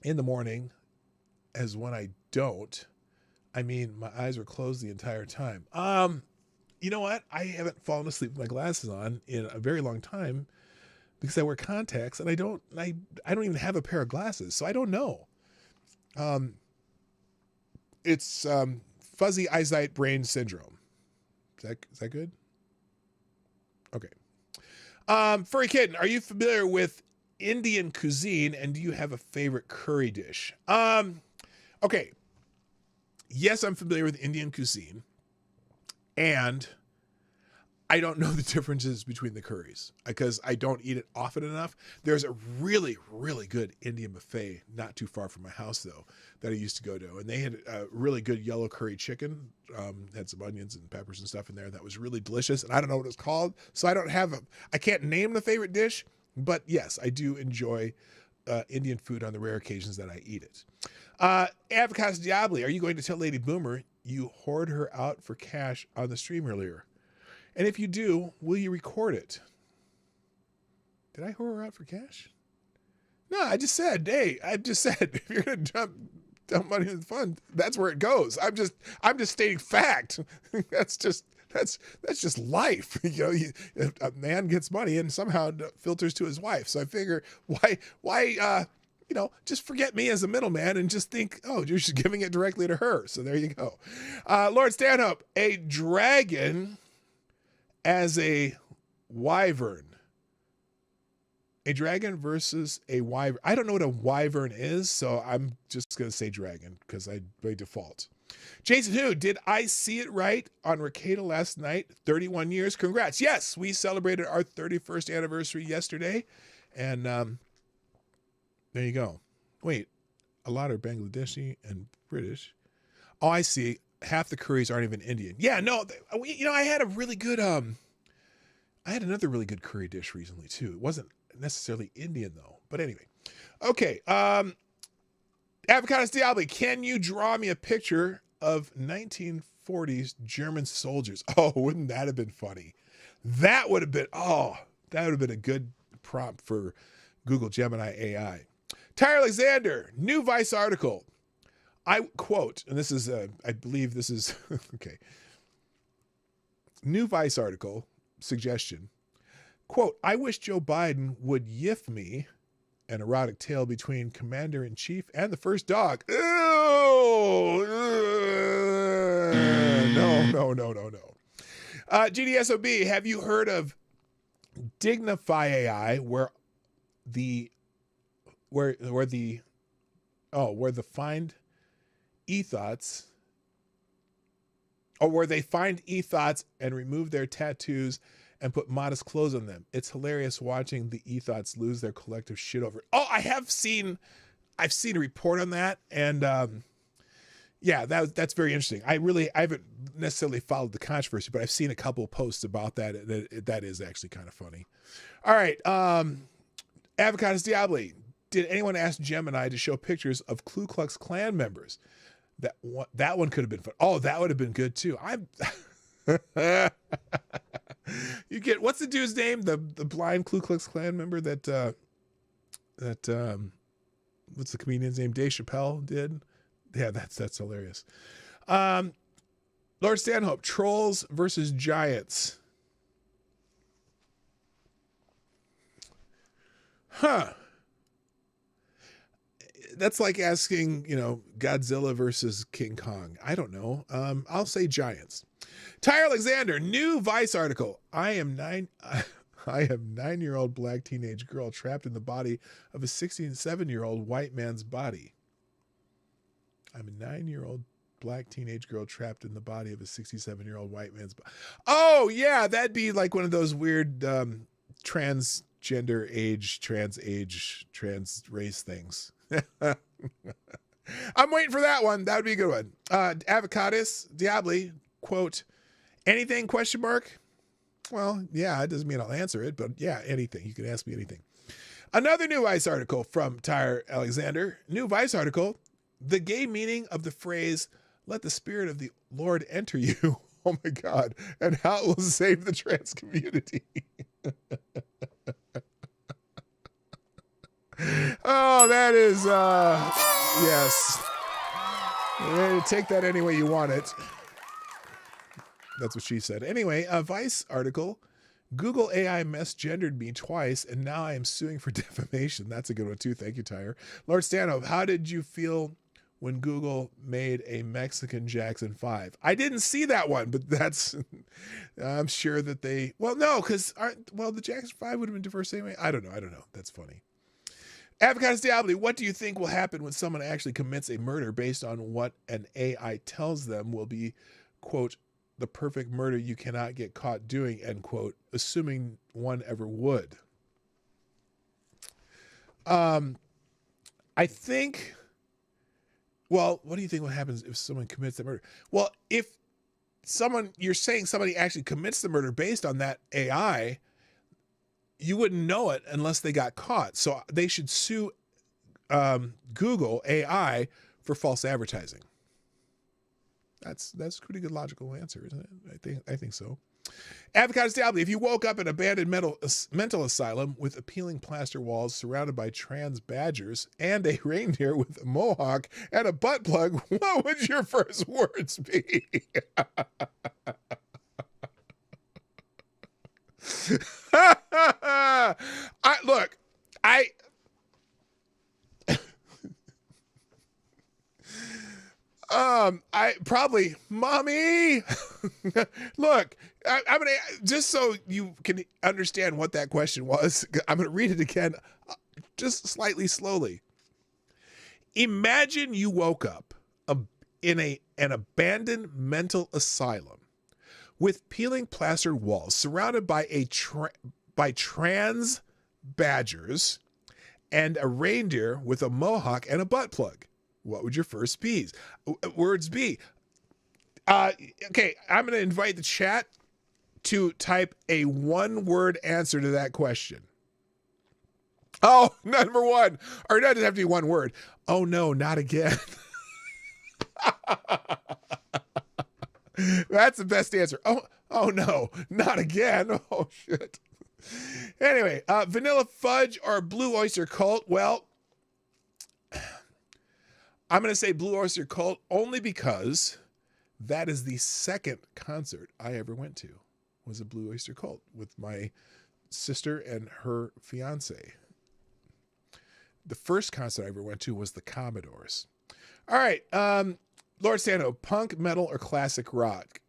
in the morning as when I don't? I mean, my eyes were closed the entire time. You know what? I haven't fallen asleep with my glasses on in a very long time because I wear contacts and I don't even have a pair of glasses, so I don't know. It's fuzzy eyesight brain syndrome. Is that good? Okay. Furry Kitten, are you familiar with Indian cuisine and do you have a favorite curry dish? Okay. Yes, I'm familiar with Indian cuisine. And I don't know the differences between the curries because I don't eat it often enough. There's a really, really good Indian buffet not too far from my house, though, that I used to go to. And they had a really good yellow curry chicken, had some onions and peppers and stuff in there. That was really delicious. And I don't know what it's called. So I can't name the favorite dish. But yes, I do enjoy Indian food on the rare occasions that I eat it. Avocados Diablo, are you going to tell Lady Boomer you hoard her out for cash on the stream earlier? And if you do, will you record it? Did I hoard her out for cash? No, I just said, if you're going to dump money in the fund, that's where it goes. I'm just stating fact. That's just life. You know, a man gets money and somehow filters to his wife. So I figure why just forget me as a middleman and just think, oh, you're just giving it directly to her. So there you go. Lord Stanhope, a dragon as a wyvern. A dragon versus a wyvern. I don't know what a wyvern is, so I'm just going to say dragon because by default. Jason Who, did I see it right on Ricada last night? 31 years. Congrats. Yes, we celebrated our 31st anniversary yesterday. And there you go. Wait, a lot are Bangladeshi and British. Oh, I see. Half the curries aren't even Indian. Yeah, no, I had a really good, I had another really good curry dish recently too. It wasn't necessarily Indian though, but anyway. Okay. Avocados Diablo, can you draw me a picture of 1940s German soldiers? Oh, wouldn't that have been funny? That would have been a good prompt for Google Gemini AI. Tyre Alexander, new Vice article. I quote, and this is, I believe this is, okay. New Vice article, suggestion. Quote, I wish Joe Biden would yiff me, an erotic tale between Commander-in-Chief and the first dog. Ew! No. GDSOB, have you heard of Dignify AI, where the where the find e-thoughts, or where they find e-thoughts and remove their tattoos and put modest clothes on them. It's hilarious watching the e-thoughts lose their collective shit over it. Oh, I've seen a report on that, and yeah, that's very interesting. I haven't necessarily followed the controversy, but I've seen a couple posts about that. That is actually kind of funny. All right, Avocados Diabli. Did anyone ask Gemini to show pictures of Ku Klux Klan members? That one could have been fun. Oh, that would have been good too. You get, what's the dude's name? The blind Ku Klux Klan member that what's the comedian's name? Dave Chappelle did. Yeah, that's hilarious. Lord Stanhope, trolls versus giants. Huh. That's like asking, Godzilla versus King Kong. I don't know. I'll say giants. Tyre Alexander, new Vice article. I am 9-year-old black teenage girl trapped in the body of a 67-year-old white man's body. I'm a 9-year-old black teenage girl trapped in the body of a 67-year-old white man's body. Oh, yeah, that'd be like one of those weird transgender age, trans race things. I'm waiting for that one. That would be a good one. Avocados Diabli, quote, anything, question mark? Well, yeah, it doesn't mean I'll answer it, but yeah, anything. You can ask me anything. Another new Vice article from Tyre Alexander. New Vice article, the gay meaning of the phrase, let the spirit of the Lord enter you. Oh my God. And how it will save the trans community. Oh, that is, yes. Take that any way you want it. That's what she said. Anyway, a Vice article, Google AI misgendered me twice, and now I am suing for defamation. That's a good one, too. Thank you, Tyre. Lord Stanhope, how did you feel when Google made a Mexican Jackson 5? I didn't see that one, but that's, I'm sure that they, well, no, because, the Jackson 5 would have been diverse anyway. I don't know. That's funny. Avocados Diabli, what do you think will happen when someone actually commits a murder based on what an AI tells them will be, quote, the perfect murder you cannot get caught doing, end quote, assuming one ever would? I think, well, what do you think what happens if someone commits the murder? Well, if you're saying somebody actually commits the murder based on that AI, you wouldn't know it unless they got caught. So they should sue Google AI for false advertising. That's a pretty good logical answer, isn't it? I think so. Avocados Diabli, if you woke up in an abandoned mental asylum with appealing plaster walls surrounded by trans badgers and a reindeer with a mohawk and a butt plug, what would your first words be? I probably, mommy. Look, I'm gonna, just so you can understand what that question was, I'm gonna read it again, just slightly slowly. Imagine you woke up in an abandoned mental asylum with peeling plastered walls, surrounded by by trans badgers and a reindeer with a mohawk and a butt plug. What would your first words be? Okay, I'm going to invite the chat to type a one-word answer to that question. Oh, number one, or it doesn't have to be one word. Oh no, not again. That's the best answer. Oh no, not again. Oh shit. Anyway, vanilla fudge or blue oyster cult? Well, I'm going to say Blue Oyster Cult only because that is the second concert I ever went to, was a Blue Oyster Cult with my sister and her fiance. The first concert I ever went to was the Commodores. All right, Lord Stanhope, punk, metal, or classic rock?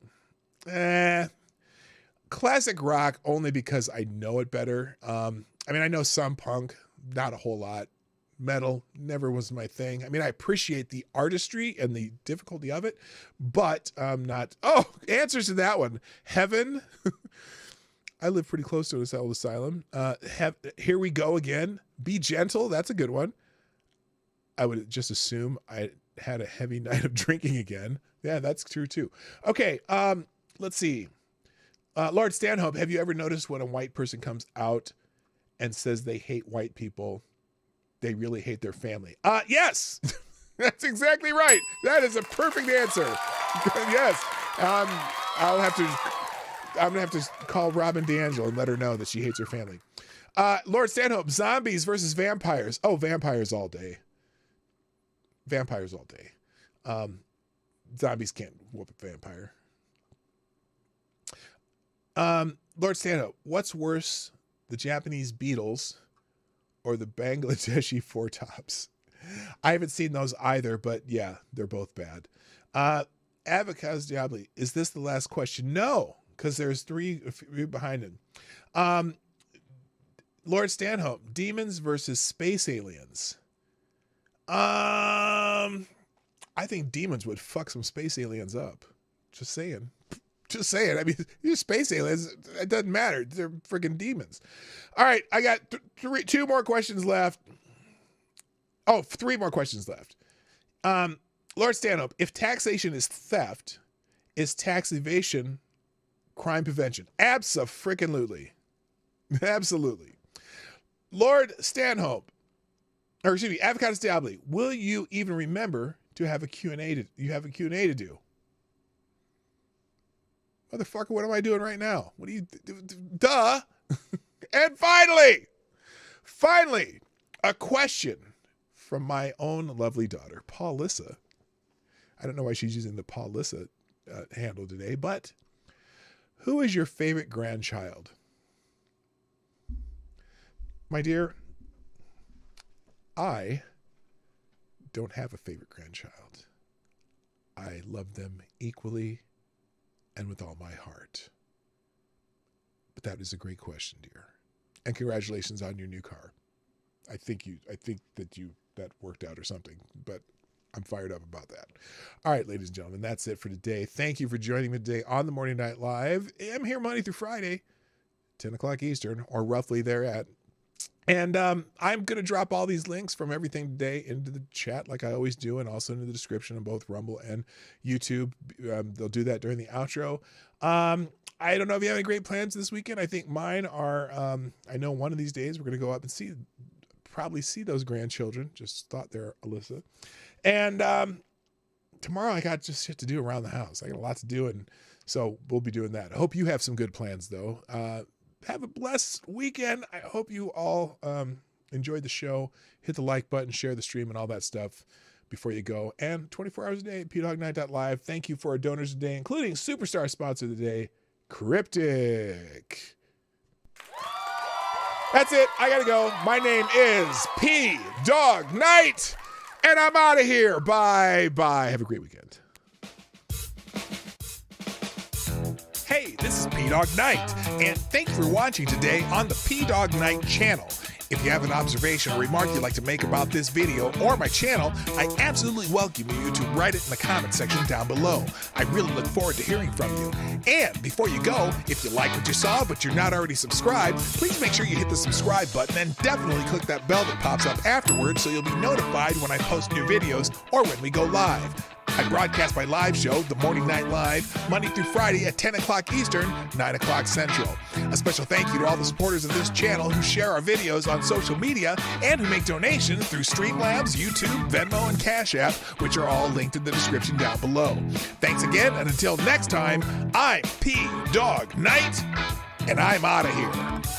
Classic rock only because I know it better. I know some punk, not a whole lot. metal never was my thing. I mean, I appreciate the artistry and the difficulty of it, but I'm not. Oh, answers to that one. Heaven. I live pretty close to an old asylum. Here we go again. Be gentle. That's a good one. I would just assume I had a heavy night of drinking again. Yeah, that's true too. Okay. Let's see. Lord Stanhope, have you ever noticed when a white person comes out and says they hate white people, they really hate their family? Yes, that's exactly right. That is a perfect answer. Yes. I'm gonna have to call Robin DeAngelo and let her know that she hates her family. Lord Stanhope, zombies versus vampires. Oh, vampires all day. Vampires all day. Zombies can't whoop a vampire. Lord Stanhope, what's worse, the Japanese Beatles or the Bangladeshi Four Tops? I haven't seen those either, but yeah, they're both bad. Avocaz Diabli, is this the last question? No, because there's three behind it. Lord Stanhope, demons versus space aliens. I think demons would fuck some space aliens up. Just saying. Just saying. I mean, you're space aliens. It doesn't matter. They're freaking demons. All right. I got two more questions left. Oh, three more questions left. Lord Stanhope, if taxation is theft, is tax evasion crime prevention? Abso-freaking-lutely. Absolutely. Lord Stanhope, or excuse me, Avocados Diabli, will you even remember to have a Q&A to do? Motherfucker, what am I doing right now? What do you, duh. And finally, a question from my own lovely daughter, Paulissa. I don't know why she's using the Paulissa handle today, but who is your favorite grandchild? My dear, I don't have a favorite grandchild. I love them equally and with all my heart. But that is a great question, dear. And congratulations on your new car. I think that worked out or something, but I'm fired up about that. All right, ladies and gentlemen, that's it for today. Thank you for joining me today on the Morning Night Live. I'm here Monday through Friday, 10 o'clock Eastern, or roughly thereat. And I'm going to drop all these links from everything today into the chat like I always do, and also into the description on both Rumble and YouTube. They'll do that during the outro. I don't know if you have any great plans this weekend. I think mine are, I know one of these days we're going to go up and probably see those grandchildren. Just thought there, Alyssa. And tomorrow I got just shit to do around the house. I got a lot to do, and so we'll be doing that. I hope you have some good plans, though. Have a blessed weekend. I hope you all enjoyed the show. Hit the like button, share the stream, and all that stuff before you go. And 24 hours a day at pdognight.live. Thank you for our donors today, including superstar sponsor of the day, Cryptic. That's it. I gotta go. My name is P Dog Knight, and I'm out of here. Bye. Have a great weekend. Hey, this is P-Dog Knight, and thank you for watching today on the P-Dog Knight channel. If you have an observation or remark you'd like to make about this video or my channel, I absolutely welcome you to write it in the comment section down below. I really look forward to hearing from you. And before you go, if you like what you saw but you're not already subscribed, please make sure you hit the subscribe button and definitely click that bell that pops up afterwards so you'll be notified when I post new videos or when we go live. I broadcast my live show, The Morning Night Live, Monday through Friday at 10 o'clock Eastern, 9 o'clock Central. A special thank you to all the supporters of this channel who share our videos on social media and who make donations through Streamlabs, YouTube, Venmo, and Cash App, which are all linked in the description down below. Thanks again, and until next time, I'm P Dog Knight, and I'm out of here.